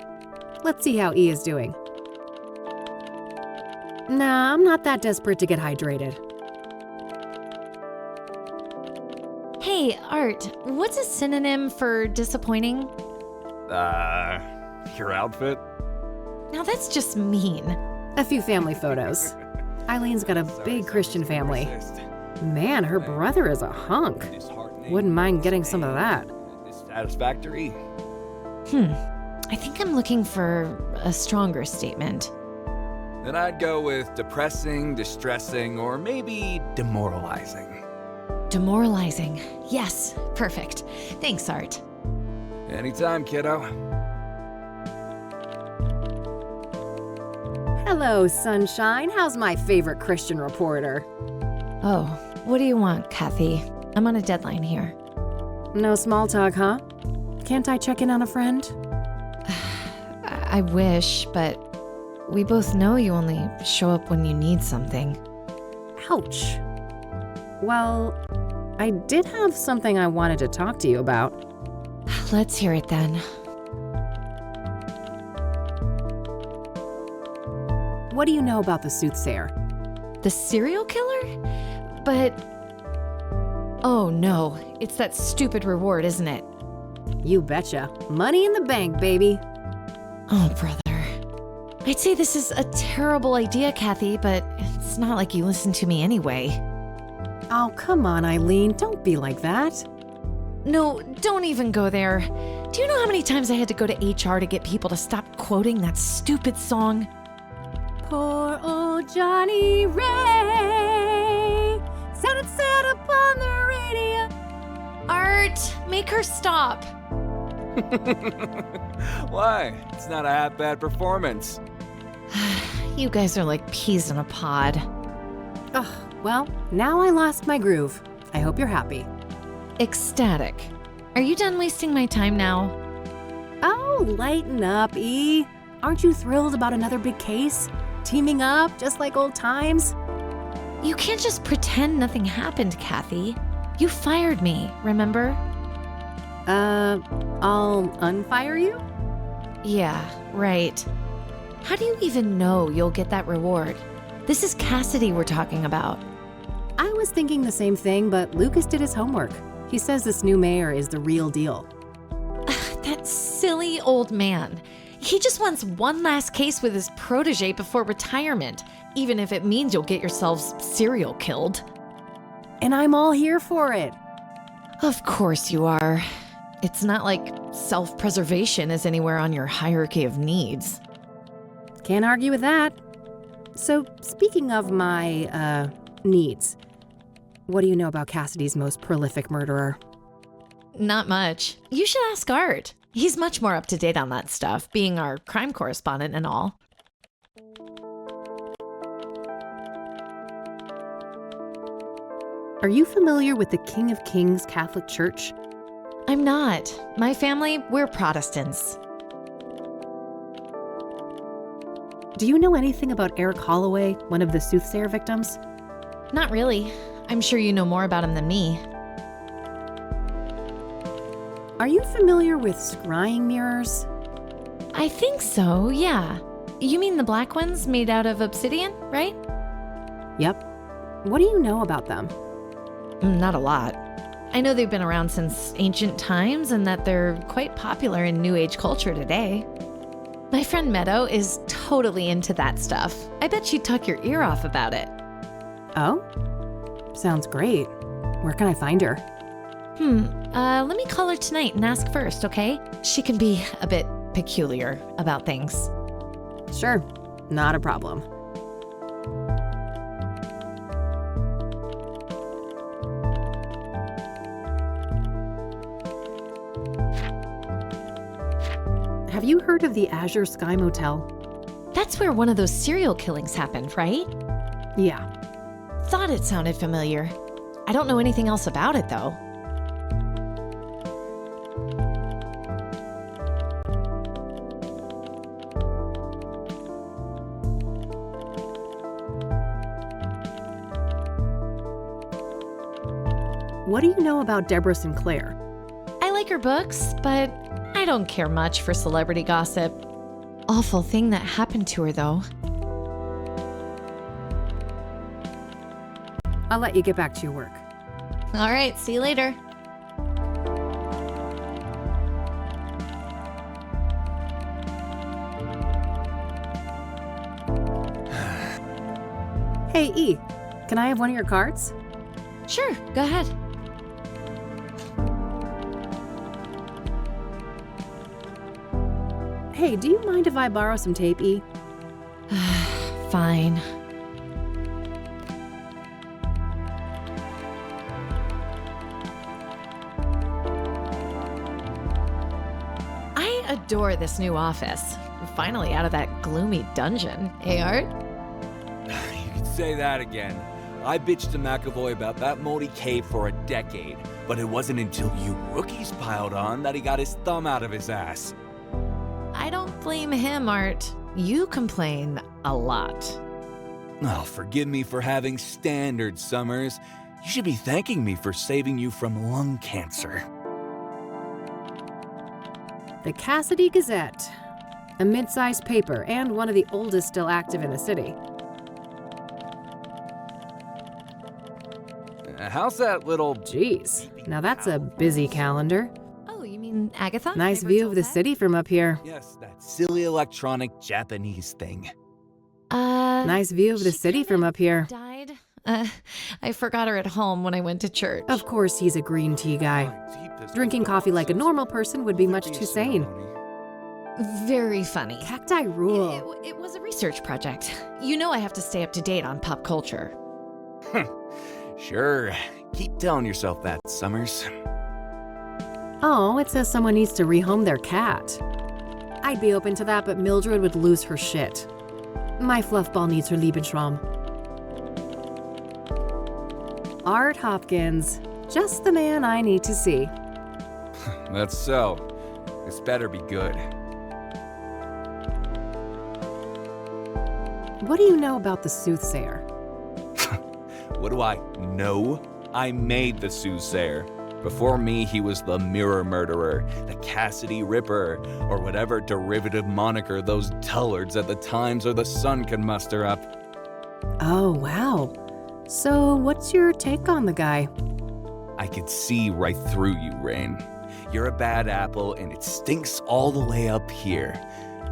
Let's see how E is doing. Nah, I'm not that desperate to get hydrated. Hey, Art, what's a synonym for disappointing? Your outfit? Now that's just mean. A few family photos. Eileen got a big Christian family. Man, her brother is a hunk. Wouldn't mind getting some of that. Satisfactory? I think I'm looking for a stronger statement. Then I'd go with depressing, distressing, or maybe demoralizing. Demoralizing. Yes, perfect. Thanks, Art. Anytime, kiddo. Hello, sunshine. How's my favorite Christian reporter? Oh, what do you want, Kathy? I'm on a deadline here. No small talk, huh? Can't I check in on a friend? I wish, but we both know you only show up when you need something. Ouch. Well, I did have something I wanted to talk to you about. Let's hear it then. What do you know about the Soothsayer? The serial killer? But... oh no, it's that stupid reward, isn't it? You betcha. Money in the bank, baby. Oh, brother. I'd say this is a terrible idea, Kathy, but it's not like you listen to me anyway. Oh, come on, Eileen. Don't be like that. No, don't even go there. Do you know how many times I had to go to HR to get people to stop quoting that stupid song? Poor old Johnny Ray sounded sad upon the radio. Art, make her stop. Why? It's not a half-bad performance. You guys are like peas in a pod. Ugh, well, now I lost my groove. I hope you're happy. Ecstatic. Are you done wasting my time now? Oh, lighten up, E. Aren't you thrilled about another big case? Teaming up, just like old times? You can't just pretend nothing happened, Kathy. You fired me, remember? I'll unfire you? Yeah, right. How do you even know you'll get that reward? This is Cassidy we're talking about. I was thinking the same thing, but Lucas did his homework. He says this new mayor is the real deal. That silly old man. He just wants one last case with his protege before retirement, even if it means you'll get yourselves serial killed. And I'm all here for it. Of course you are. It's not like self-preservation is anywhere on your hierarchy of needs. Can't argue with that. So, speaking of my, needs, what do you know about Cassidy's most prolific murderer? Not much. You should ask Art. He's much more up to date on that stuff, being our crime correspondent and all. Are you familiar with the King of Kings Catholic Church? I'm not. My family, we're Protestants. Do you know anything about Eric Holloway, one of the Soothsayer victims? Not really. I'm sure you know more about him than me. Are you familiar with scrying mirrors? I think so, yeah. You mean the black ones made out of obsidian, right? Yep. What do you know about them? Not a lot. I know they've been around since ancient times and that they're quite popular in New Age culture today. My friend Meadow is totally into that stuff. I bet she'd talk your ear off about it. Oh? Sounds great. Where can I find her? Let me call her tonight and ask first, okay? She can be a bit peculiar about things. Sure, not a problem. Have you heard of the Azure Sky Motel? That's where one of those serial killings happened, right? Yeah. Thought it sounded familiar. I don't know anything else about it, though. What do you know about Deborah Sinclair? I like her books, but I I don't care much for celebrity gossip. Awful thing that happened to her, though. I'll let you get back to your work. All right, see you later. Hey, E, can I have one of your cards? Sure, go ahead. Hey, do you mind if I borrow some tape, E? Fine. I adore this new office. We're finally out of that gloomy dungeon. Hey, Art? You can say that again. I bitched to McAvoy about that moldy cave for a decade, but it wasn't until you rookies piled on that he got his thumb out of his ass. I don't blame him, Art. You complain a lot. Oh, forgive me for having standards, Summers. You should be thanking me for saving you from lung cancer. The Cassidy Gazette, a mid-sized paper and one of the oldest still active in the city. How's that little... Jeez, now that's a busy calendar. Oh, you mean Agatha? Nice view of the city from up here. Yes, that silly electronic Japanese thing. Nice view of the she city kinda from up here. Died? I forgot her at home when I went to church. Of course he's a green tea guy. Drinking coffee like a normal person would be much too sane. Very funny. Cacti rule. It was a research project. You know I have to stay up to date on pop culture. Sure. Keep telling yourself that, Summers. Oh, it says someone needs to rehome their cat. I'd be open to that, but Mildred would lose her shit. My fluffball needs her Lebensraum. Art Hopkins. Just the man I need to see. That's so. This better be good. What do you know about the Soothsayer? What do I know? I made the Soothsayer. Before me, he was the Mirror Murderer, the Cassidy Ripper, or whatever derivative moniker those dullards at the Times or the Sun can muster up. Oh, wow. So, what's your take on the guy? I could see right through you, Rain. You're a bad apple, and it stinks all the way up here.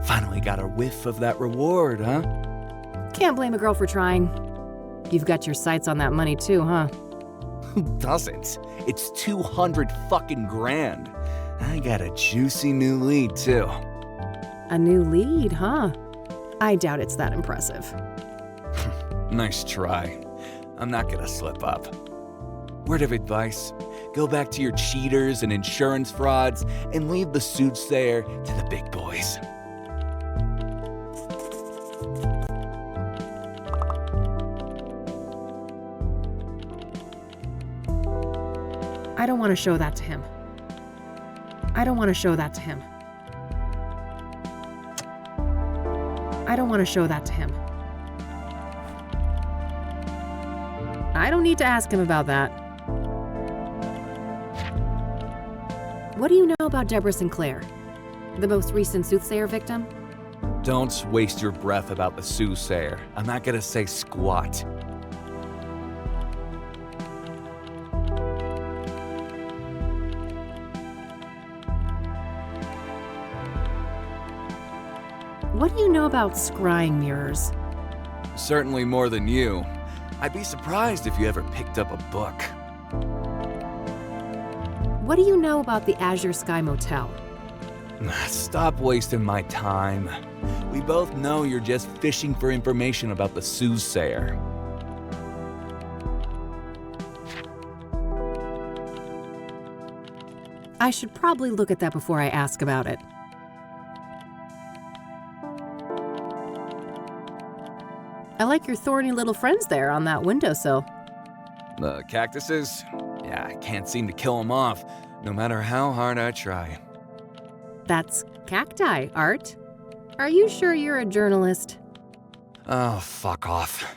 Finally got a whiff of that reward, huh? Can't blame a girl for trying. You've got your sights on that money too, huh? Who doesn't? It's 200 fucking grand. I got a juicy new lead, too. A new lead, huh? I doubt it's that impressive. Nice try. I'm not gonna slip up. Word of advice, go back to your cheaters and insurance frauds and leave the Soothsayer to the big boys. I don't want to show that to him. I don't want to show that to him. I don't want to show that to him. I don't need to ask him about that. What do you know about Deborah Sinclair, the most recent Soothsayer victim? Don't waste your breath about the Soothsayer. I'm not gonna say squat. What do you know about scrying mirrors? Certainly more than you. I'd be surprised if you ever picked up a book. What do you know about the Azure Sky Motel? Stop wasting my time. We both know you're just fishing for information about the Soothsayer. I should probably look at that before I ask about it. I like your thorny little friends there on that windowsill. The cactuses? Yeah, I can't seem to kill them off, no matter how hard I try. That's cacti, Art. Are you sure you're a journalist? Oh, fuck off.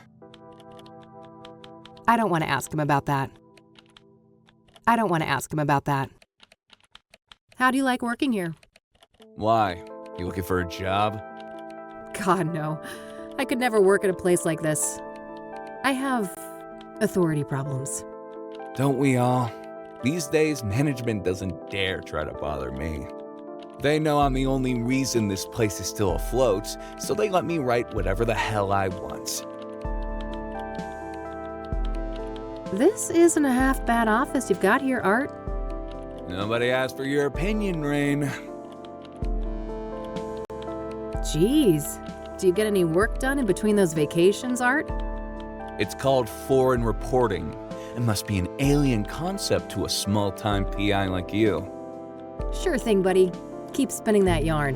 I don't want to ask him about that. I don't want to ask him about that. How do you like working here? Why? You looking for a job? God, no. I could never work at a place like this. I have authority problems. Don't we all? These days, management doesn't dare try to bother me. They know I'm the only reason this place is still afloat, so they let me write whatever the hell I want. This isn't a half-bad office you've got here, Art. Nobody asked for your opinion, Rain. Jeez. Do you get any work done in between those vacations, Art? It's called foreign reporting. It must be an alien concept to a small-time PI like you. Sure thing, buddy. Keep spinning that yarn.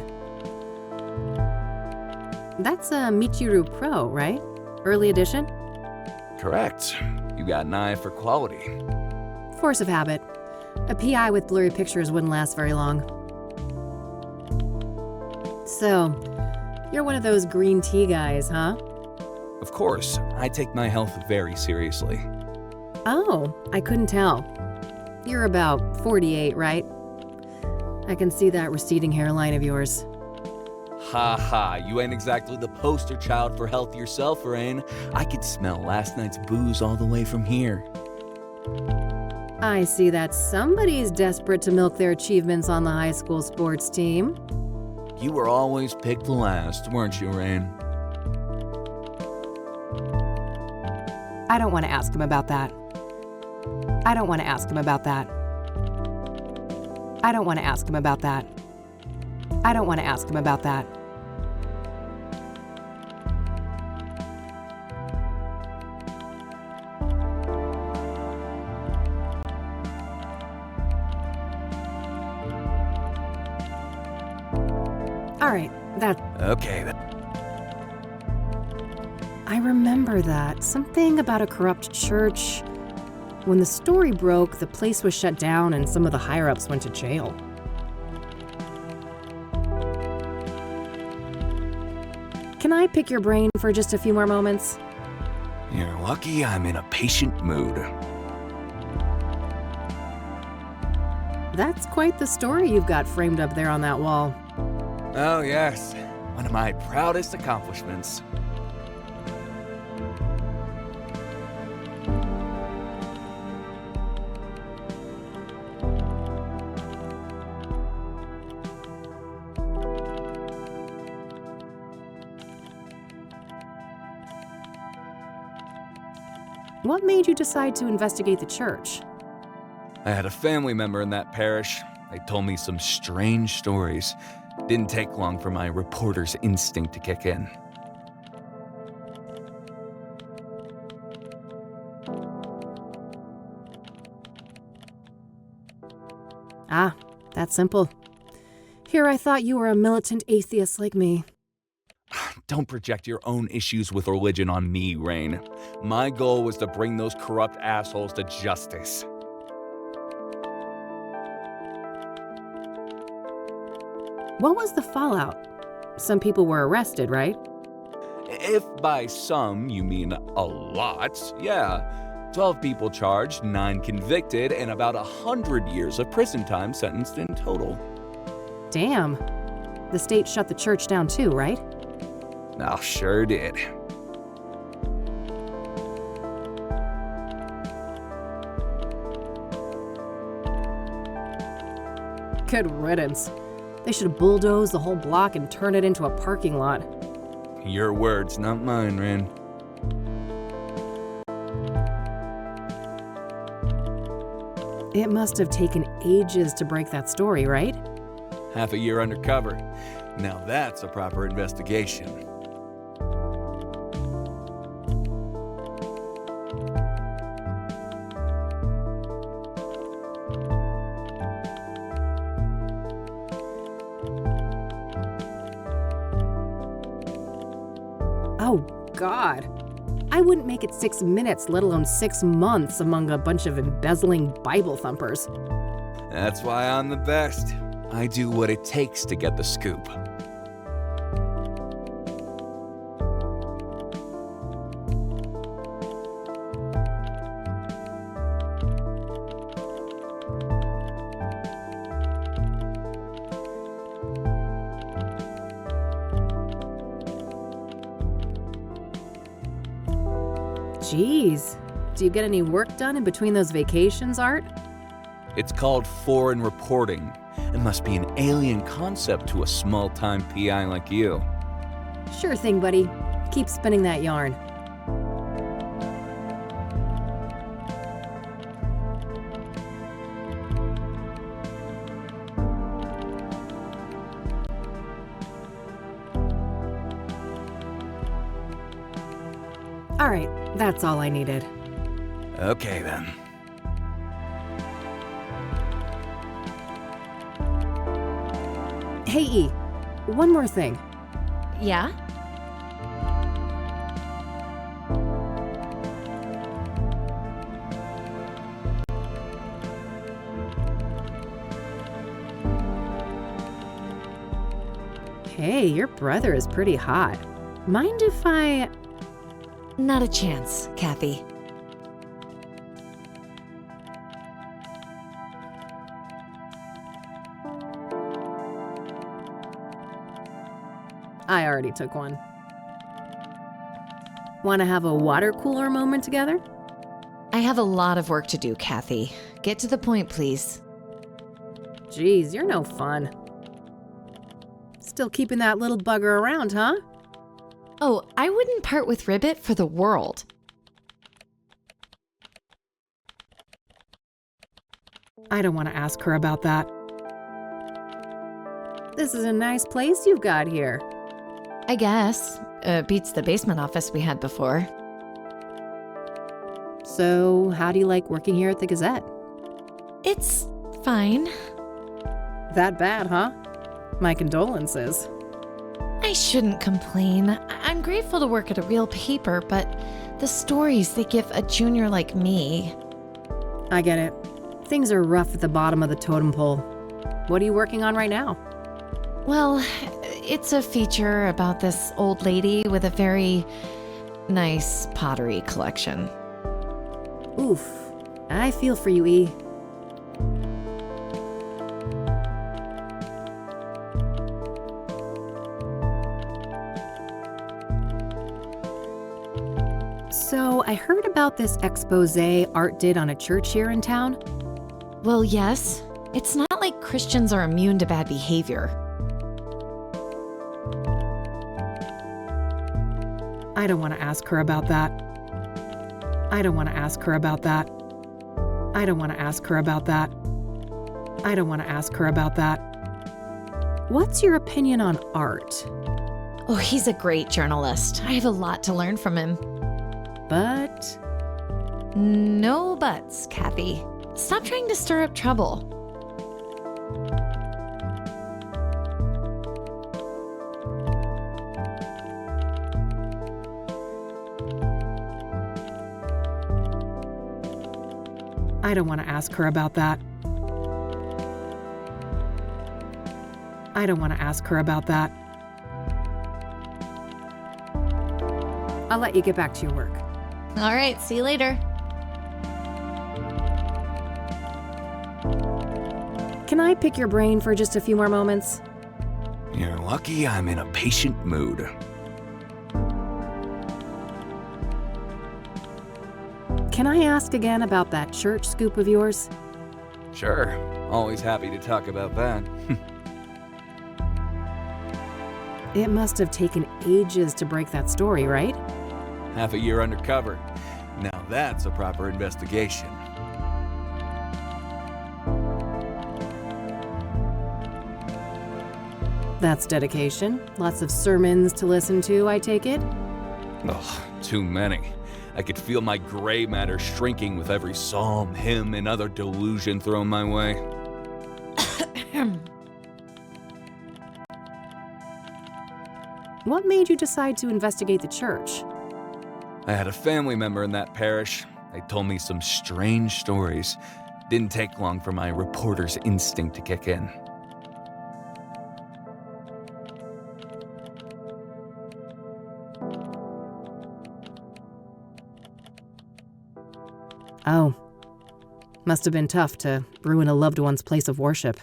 That's a Michiru Pro, right? Early edition? Correct. You got an eye for quality. Force of habit. A PI with blurry pictures wouldn't last very long. So, you're one of those green tea guys, huh? Of course, I take my health very seriously. Oh, I couldn't tell. You're about 48, right? I can see that receding hairline of yours. Ha ha, you ain't exactly the poster child for health yourself, Rain. I could smell last night's booze all the way from here. I see that somebody's desperate to milk their achievements on the high school sports team. You were always picked last, weren't you, Rain? I don't want to ask him about that. I don't want to ask him about that. I don't want to ask him about that. I don't want to ask him about that. All right, that... Okay, I remember that. Something about a corrupt church. When the story broke, the place was shut down and some of the higher-ups went to jail. Can I pick your brain for just a few more moments? You're lucky I'm in a patient mood. That's quite the story you've got framed up there on that wall. Oh yes, one of my proudest accomplishments. What made you decide to investigate the church? I had a family member in that parish. They told me some strange stories. Didn't take long for my reporter's instinct to kick in. Ah, that's simple. Here I thought you were a militant atheist like me. Don't project your own issues with religion on me, Rain. My goal was to bring those corrupt assholes to justice. What was the fallout? Some people were arrested, right? If by some you mean a lot, yeah. 12 people charged, 9 convicted, and about 100 years of prison time sentenced in total. Damn. The state shut the church down too, right? Oh, sure did. Good riddance. They should have bulldozed the whole block and turned it into a parking lot. Your words, not mine, Rin. It must have taken ages to break that story, right? Half a year undercover. Now that's a proper investigation. Oh, God. I wouldn't make it 6 minutes, let alone 6 months among a bunch of embezzling Bible thumpers. That's why I'm the best. I do what it takes to get the scoop. Geez, do you get any work done in between those vacations, Art? It's called foreign reporting. It must be an alien concept to a small-time PI like you. Sure thing, buddy. Keep spinning that yarn. All right, that's all I needed. Okay, then. Hey, E, one more thing. Yeah? Hey, your brother is pretty hot. Mind if I... Not a chance, Kathy. I already took one. Want to have a water cooler moment together? I have a lot of work to do, Kathy. Get to the point, please. Geez, you're no fun. Still keeping that little bugger around, huh? Oh, I wouldn't part with Ribbit for the world. I don't want to ask her about that. This is a nice place you've got here. I guess. Beats the basement office we had before. So, how do you like working here at the Gazette? It's fine. That bad, huh? My condolences. I shouldn't complain. I'm grateful to work at a real paper, but the stories they give a junior like me. I get it. Things are rough at the bottom of the totem pole. What are you working on right now? Well, it's a feature about this old lady with a very nice pottery collection. Oof. I feel for you, E. So, I heard about this expose Art did on a church here in town. Well, yes. It's not like Christians are immune to bad behavior. I don't want to ask her about that. I don't want to ask her about that. I don't want to ask her about that. I don't want to ask her about that. What's your opinion on Art? Oh, he's a great journalist. I have a lot to learn from him. But... No buts, Kathy. Stop trying to stir up trouble. I don't want to ask her about that. I don't want to ask her about that. I'll let you get back to your work. All right, see you later. Can I pick your brain for just a few more moments? You're lucky I'm in a patient mood. Can I ask again about that church scoop of yours? Sure, always happy to talk about that. It must have taken ages to break that story, right? Half a year undercover. Now that's a proper investigation. That's dedication. Lots of sermons to listen to, I take it? Ugh, too many. I could feel my gray matter shrinking with every psalm, hymn, and other delusion thrown my way. What made you decide to investigate the church? I had a family member in that parish. They told me some strange stories. Didn't take long for my reporter's instinct to kick in. Oh. Must have been tough to ruin a loved one's place of worship.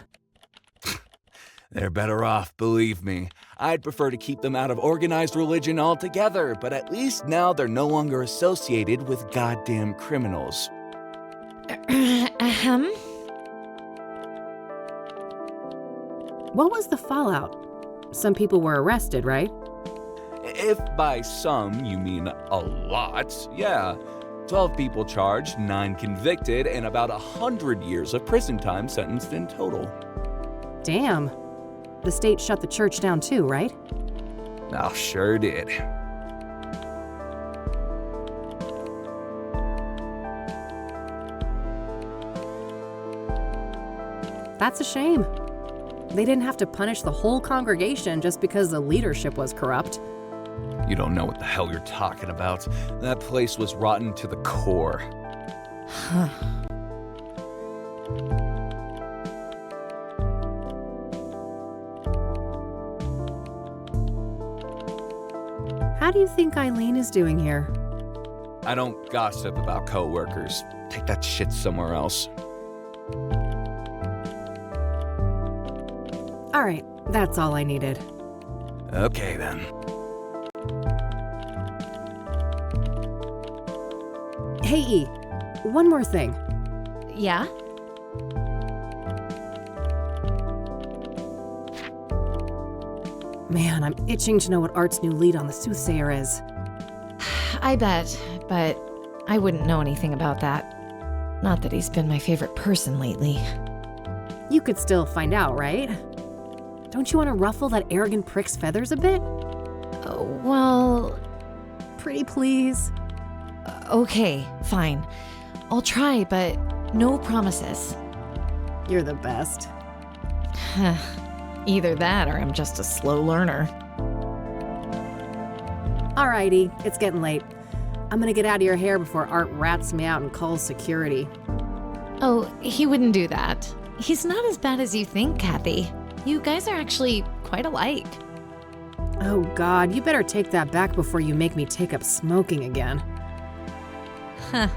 They're better off, believe me. I'd prefer to keep them out of organized religion altogether, but at least now they're no longer associated with goddamn criminals. Ahem. What was the fallout? Some people were arrested, right? If by some you mean a lot, yeah. 12 people charged, 9 convicted, and about 100 years of prison time sentenced in total. Damn. The state shut the church down too, right? Oh, sure did. That's a shame. They didn't have to punish the whole congregation just because the leadership was corrupt. You don't know what the hell you're talking about. That place was rotten to the core. Huh. How do you think Eileen is doing here? I don't gossip about coworkers. Take that shit somewhere else. All right, that's all I needed. Okay then. Hey, E, one more thing. Yeah? Man, I'm itching to know what Art's new lead on the Soothsayer is. I bet, but I wouldn't know anything about that. Not that he's been my favorite person lately. You could still find out, right? Don't you want to ruffle that arrogant prick's feathers a bit? Oh, well, Pretty please. okay, fine. I'll try, but no promises. You're the best. Either that or I'm just a slow learner. Alrighty, it's getting late. I'm gonna get out of your hair before Art rats me out and calls security. Oh, he wouldn't do that. He's not as bad as you think, Kathy. You guys are actually quite alike. Oh God, you better take that back before you make me take up smoking again. Huh.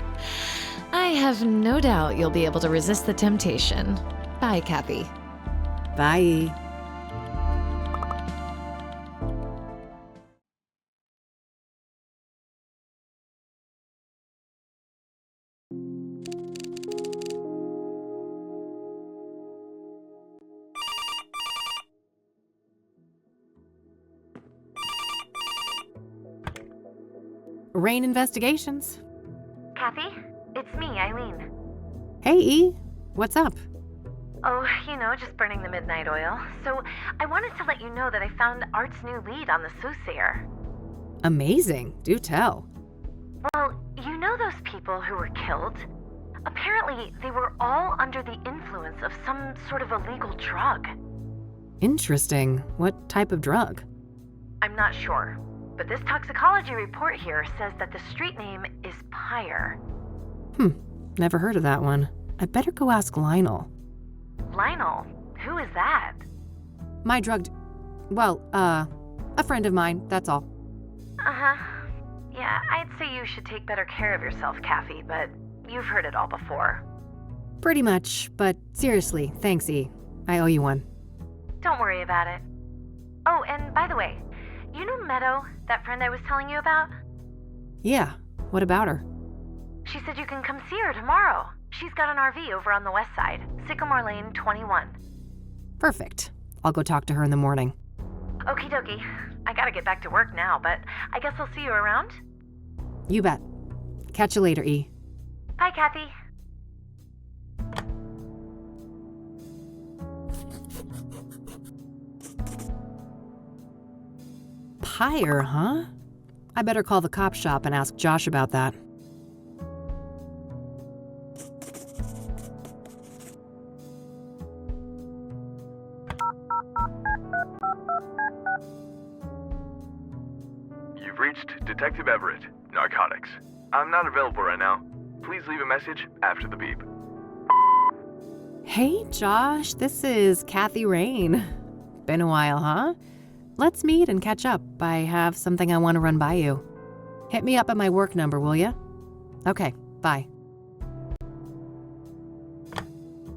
I have no doubt you'll be able to resist the temptation. Bye, Kathy. Bye. Rain Investigations. Kathy, it's me, Eileen. Hey, E. What's up? Oh, just burning the midnight oil. So I wanted to let you know that I found Art's new lead on the Soothsayer. Amazing. Do tell. Well, you know those people who were killed? Apparently, they were all under the influence of some sort of illegal drug. Interesting. What type of drug? I'm not sure, but this toxicology report here says that the street name is Pyre. Never heard of that one. I better go ask Lionel. Lionel? Who is that? My drugged... Well, a friend of mine, that's all. Uh-huh. Yeah, I'd say you should take better care of yourself, Kathy, but you've heard it all before. Pretty much, but seriously, thanks, E. I owe you one. Don't worry about it. Oh, and by the way, you know Meadow, that friend I was telling you about? Yeah, what about her? She said you can come see her tomorrow. She's got an RV over on the west side, Sycamore Lane 21. Perfect. I'll go talk to her in the morning. Okie dokie. I gotta get back to work now, but I guess I'll see you around? You bet. Catch you later, E. Bye, Kathy. Pyre, huh? I better call the cop shop and ask Josh about that. You've reached Detective Everett, Narcotics. I'm not available right now. Please leave a message after the beep. Hey, Josh, this is Kathy Rain. Been a while, huh? Let's meet and catch up. I have something I want to run by you. Hit me up at my work number, will ya? Okay, bye.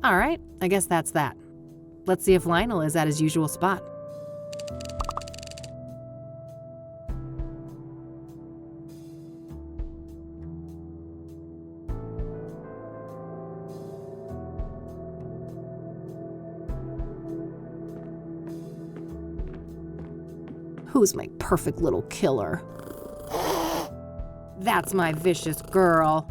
All right, I guess that's that. Let's see if Lionel is at his usual spot. Who's my perfect little killer? That's my vicious girl.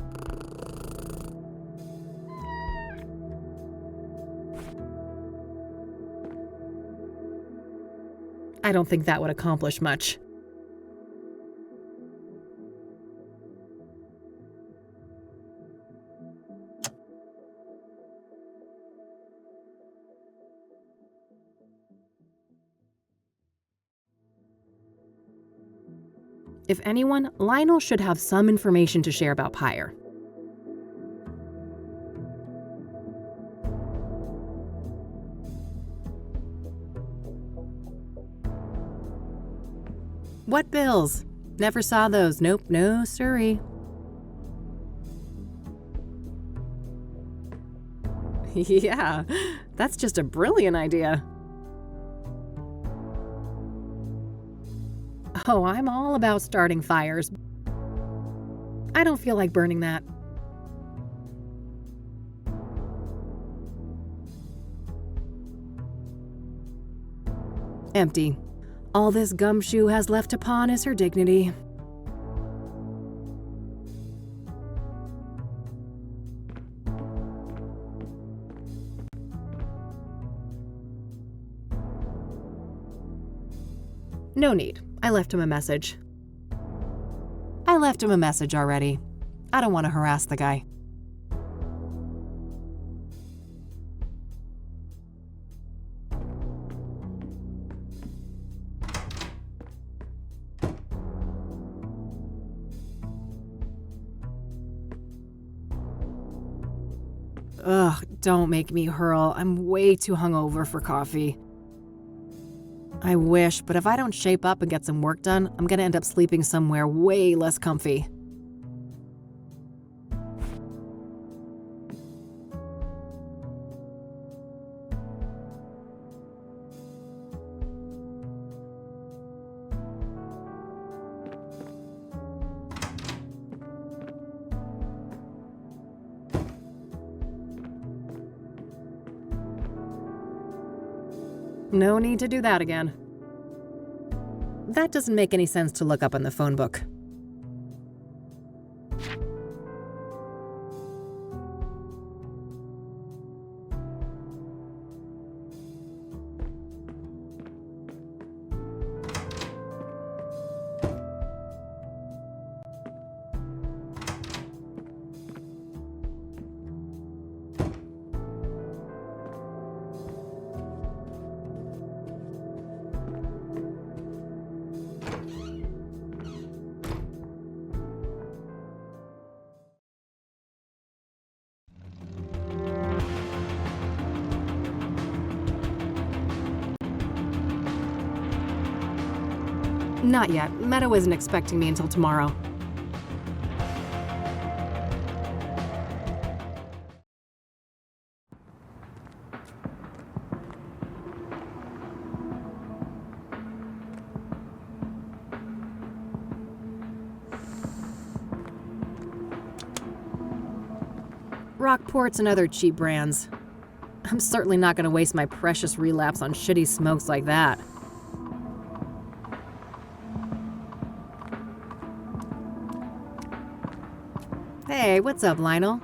I don't think that would accomplish much. If anyone, Lionel should have some information to share about Pyre. What bills? Never saw those. Nope, no siree. Yeah, that's just a brilliant idea. Oh, I'm all about starting fires. I don't feel like burning that. Empty. All this gumshoe has left to pawn is her dignity. No need. I left him a message. I left him a message already. I don't want to harass the guy. Ugh, don't make me hurl. I'm way too hungover for coffee. I wish, but if I don't shape up and get some work done, I'm gonna end up sleeping somewhere way less comfy. No need to do that again. That doesn't make any sense to look up in the phone book. Not yet. Meadow isn't expecting me until tomorrow. Rockports and other cheap brands. I'm certainly not going to waste my precious relapse on shitty smokes like that. Hey, what's up, Lionel?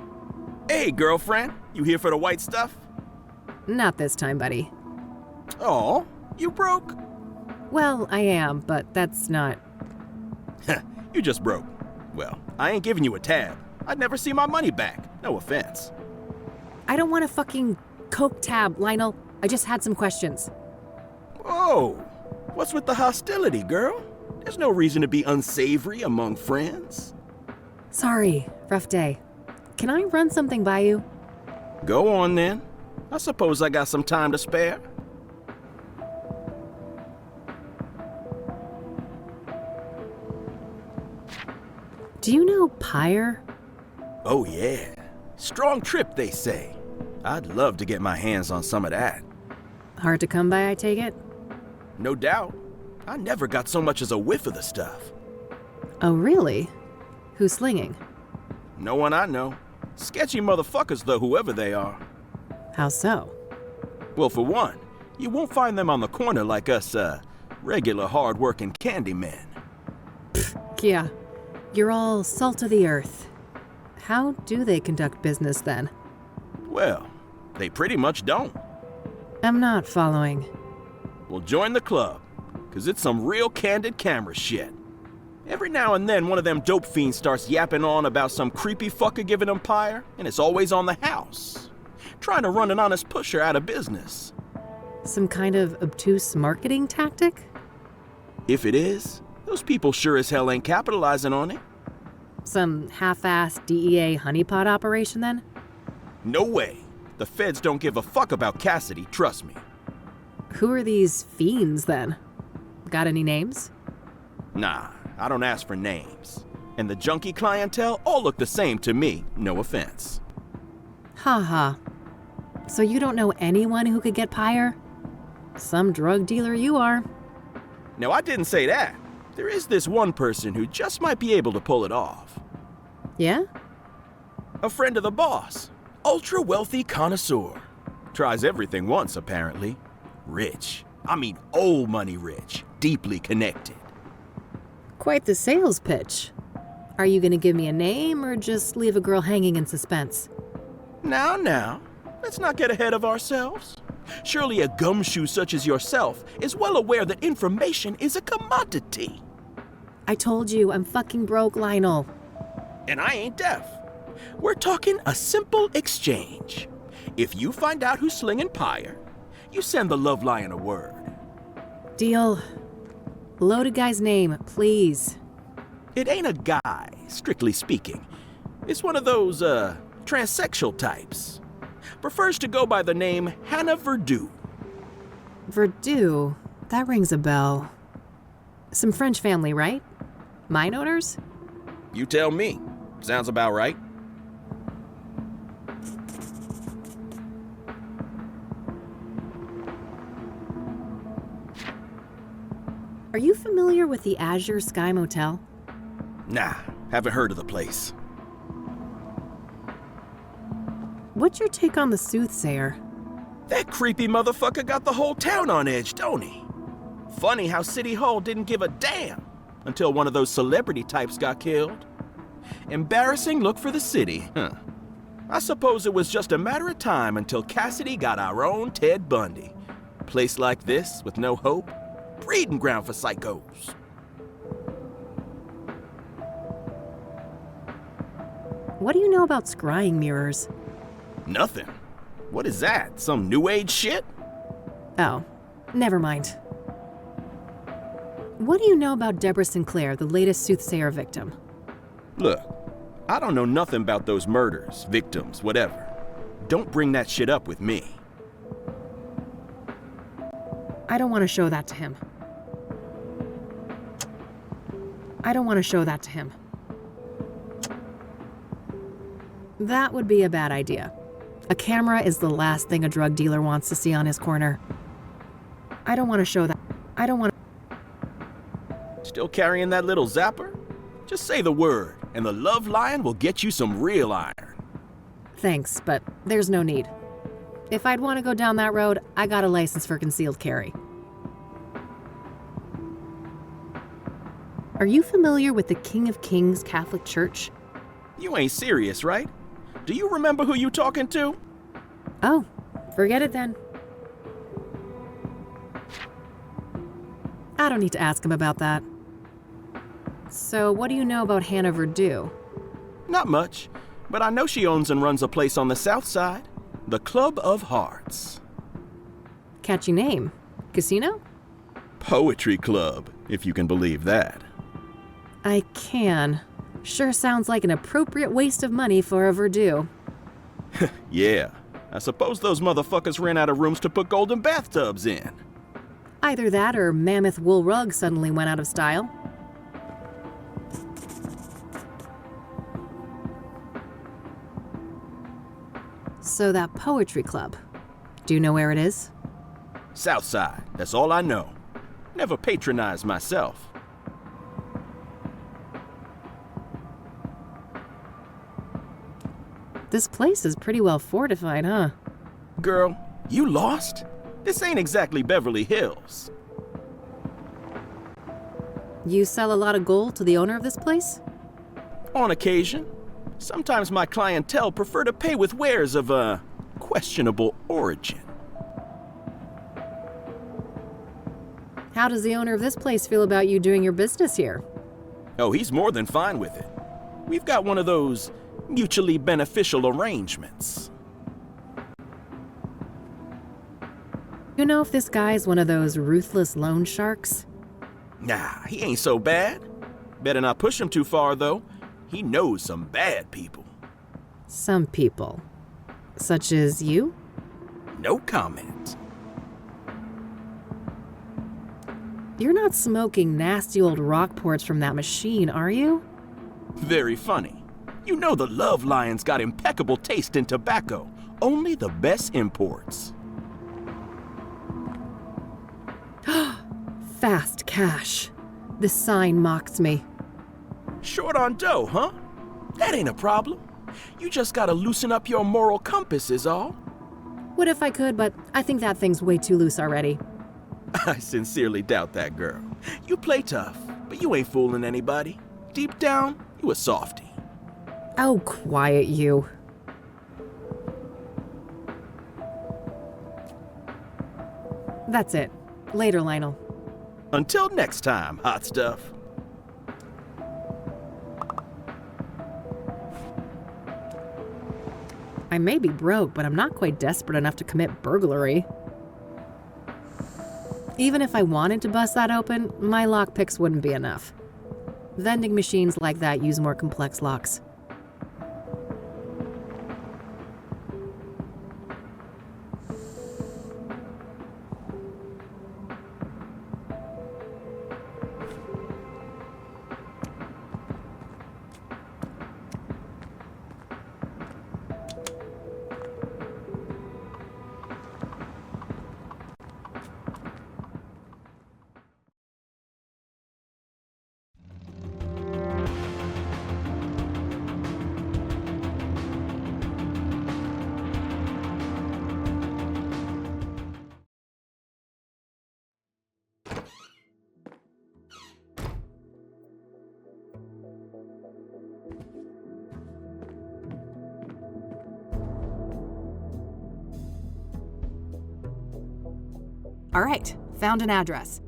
Hey, girlfriend. You here for the white stuff? Not this time, buddy. Oh, you broke? Well, I am, but that's not... You just broke. Well, I ain't giving you a tab. I'd never see my money back. No offense. I don't want a fucking Coke tab, Lionel. I just had some questions. Whoa. What's with the hostility, girl? There's no reason to be unsavory among friends. Sorry, rough day. Can I run something by you? Go on, then. I suppose I got some time to spare. Do you know Pyre? Oh, yeah. Strong trip, they say. I'd love to get my hands on some of that. Hard to come by, I take it? No doubt. I never got so much as a whiff of the stuff. Oh, really? Who's slinging? No one I know. Sketchy motherfuckers, though, whoever they are. How so? Well, for one, you won't find them on the corner like us, Regular hard-working candy men. Yeah, you're all salt of the earth. How do they conduct business then? Well, they pretty much don't. I'm not following. Well, join the club, 'cause it's some real candid camera shit. Every now and then, one of them dope fiends starts yapping on about some creepy fucker giving them pyre, and it's always on the house. Trying to run an honest pusher out of business. Some kind of obtuse marketing tactic? If it is, those people sure as hell ain't capitalizing on it. Some half-assed DEA honeypot operation then? No way. The feds don't give a fuck about Cassidy, trust me. Who are these fiends then? Got any names? Nah, I don't ask for names. And the junkie clientele all look the same to me, no offense. Ha. So you don't know anyone who could get pyre? Some drug dealer you are. No, I didn't say that. There is this one person who just might be able to pull it off. Yeah? A friend of the boss. Ultra-wealthy connoisseur. Tries everything once, apparently. Rich. I mean old money rich. Deeply connected. Quite the sales pitch. Are you gonna give me a name or just leave a girl hanging in suspense? Now. Let's not get ahead of ourselves. Surely a gumshoe such as yourself is well aware that information is a commodity. I told you, I'm fucking broke, Lionel. And I ain't deaf. We're talking a simple exchange. If you find out who's slinging pyre, you send the love lion a word. Deal. Loaded guy's name, please. It ain't a guy, strictly speaking. It's one of those, transsexual types. Prefers to go by the name Hannah Verdu. Verdu? That rings a bell. Some French family, right? Mine owners? You tell me. Sounds about right. Are you familiar with the Azure Sky Motel? Nah, haven't heard of the place. What's your take on the Soothsayer? That creepy motherfucker got the whole town on edge, don't he? Funny how City Hall didn't give a damn until one of those celebrity types got killed. Embarrassing look for the city, huh? I suppose it was just a matter of time until Cassidy got our own Ted Bundy. A place like this, with no hope, breeding ground for psychos. What do you know about scrying mirrors? Nothing. What is that? Some new age shit? Oh, never mind. What do you know about Deborah Sinclair, the latest Soothsayer victim? Look, I don't know nothing about those murders, victims, whatever. Don't bring that shit up with me. I don't want to show that to him. That would be a bad idea. A camera is the last thing a drug dealer wants to see on his corner. I don't want to show that. Still carrying that little zapper? Just say the word, and the love lion will get you some real iron. Thanks, but there's no need. If I'd want to go down that road, I got a license for concealed carry. Are you familiar with the King of Kings Catholic Church? You ain't serious, right? Do you remember who you talking to? Oh, forget it then. I don't need to ask him about that. So what do you know about Hannah Verdu? Not much, but I know she owns and runs a place on the south side. The Club of Hearts. Catchy name. Casino? Poetry club, if you can believe that. I can. Sure sounds like an appropriate waste of money for a Verdu. Yeah, I suppose those motherfuckers ran out of rooms to put golden bathtubs in. Either that or mammoth wool rug suddenly went out of style. So that poetry club, do you know where it is? South side, that's all I know. Never patronized myself. This place is pretty well fortified, huh? Girl, you lost? This ain't exactly Beverly Hills. You sell a lot of gold to the owner of this place? On occasion. Sometimes my clientele prefer to pay with wares of questionable origin. How does the owner of this place feel about you doing your business here? Oh, he's more than fine with it. We've got one of those mutually beneficial arrangements. You know if this guy's one of those ruthless loan sharks? Nah, he ain't so bad. Better not push him too far, though. He knows some bad people. Some people. Such as you? No comment. You're not smoking nasty old Rockports from that machine, are you? Very funny. You know the Love Lion's got impeccable taste in tobacco. Only the best imports. Fast cash. This sign mocks me. Short on dough, huh? That ain't a problem. You just gotta loosen up your moral compass is all. Would if I could, but I think that thing's way too loose already. I sincerely doubt that, girl. You play tough, but you ain't fooling anybody. Deep down, you a softie. Oh, quiet you. That's it. Later, Lionel. Until next time, hot stuff. I may be broke, but I'm not quite desperate enough to commit burglary. Even if I wanted to bust that open, my lockpicks wouldn't be enough. Vending machines like that use more complex locks. All right, found an address.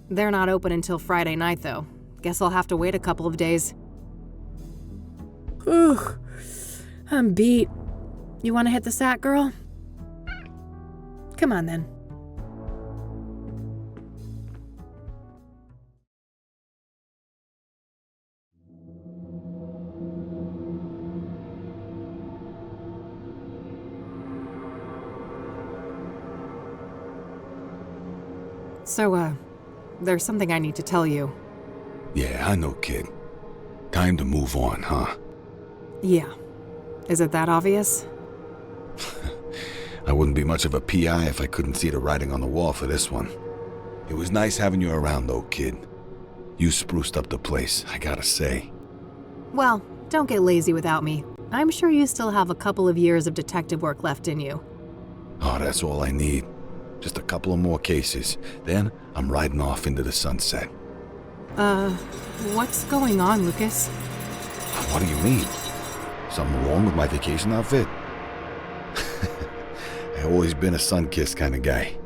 They're not open until Friday night, though. Guess I'll have to wait a couple of days. Ugh, I'm beat. You want to hit the sack, girl? Come on, then. So, there's something I need to tell you. Yeah, I know, kid. Time to move on, huh? Yeah. Is it that obvious? I wouldn't be much of a PI if I couldn't see the writing on the wall for this one. It was nice having you around, though, kid. You spruced up the place, I gotta say. Well, don't get lazy without me. I'm sure you still have a couple of years of detective work left in you. Oh, that's all I need. Just a couple of more cases. Then I'm riding off into the sunset. What's going on, Lucas? What do you mean? Something wrong with my vacation outfit? I've always been a sun-kissed kind of guy.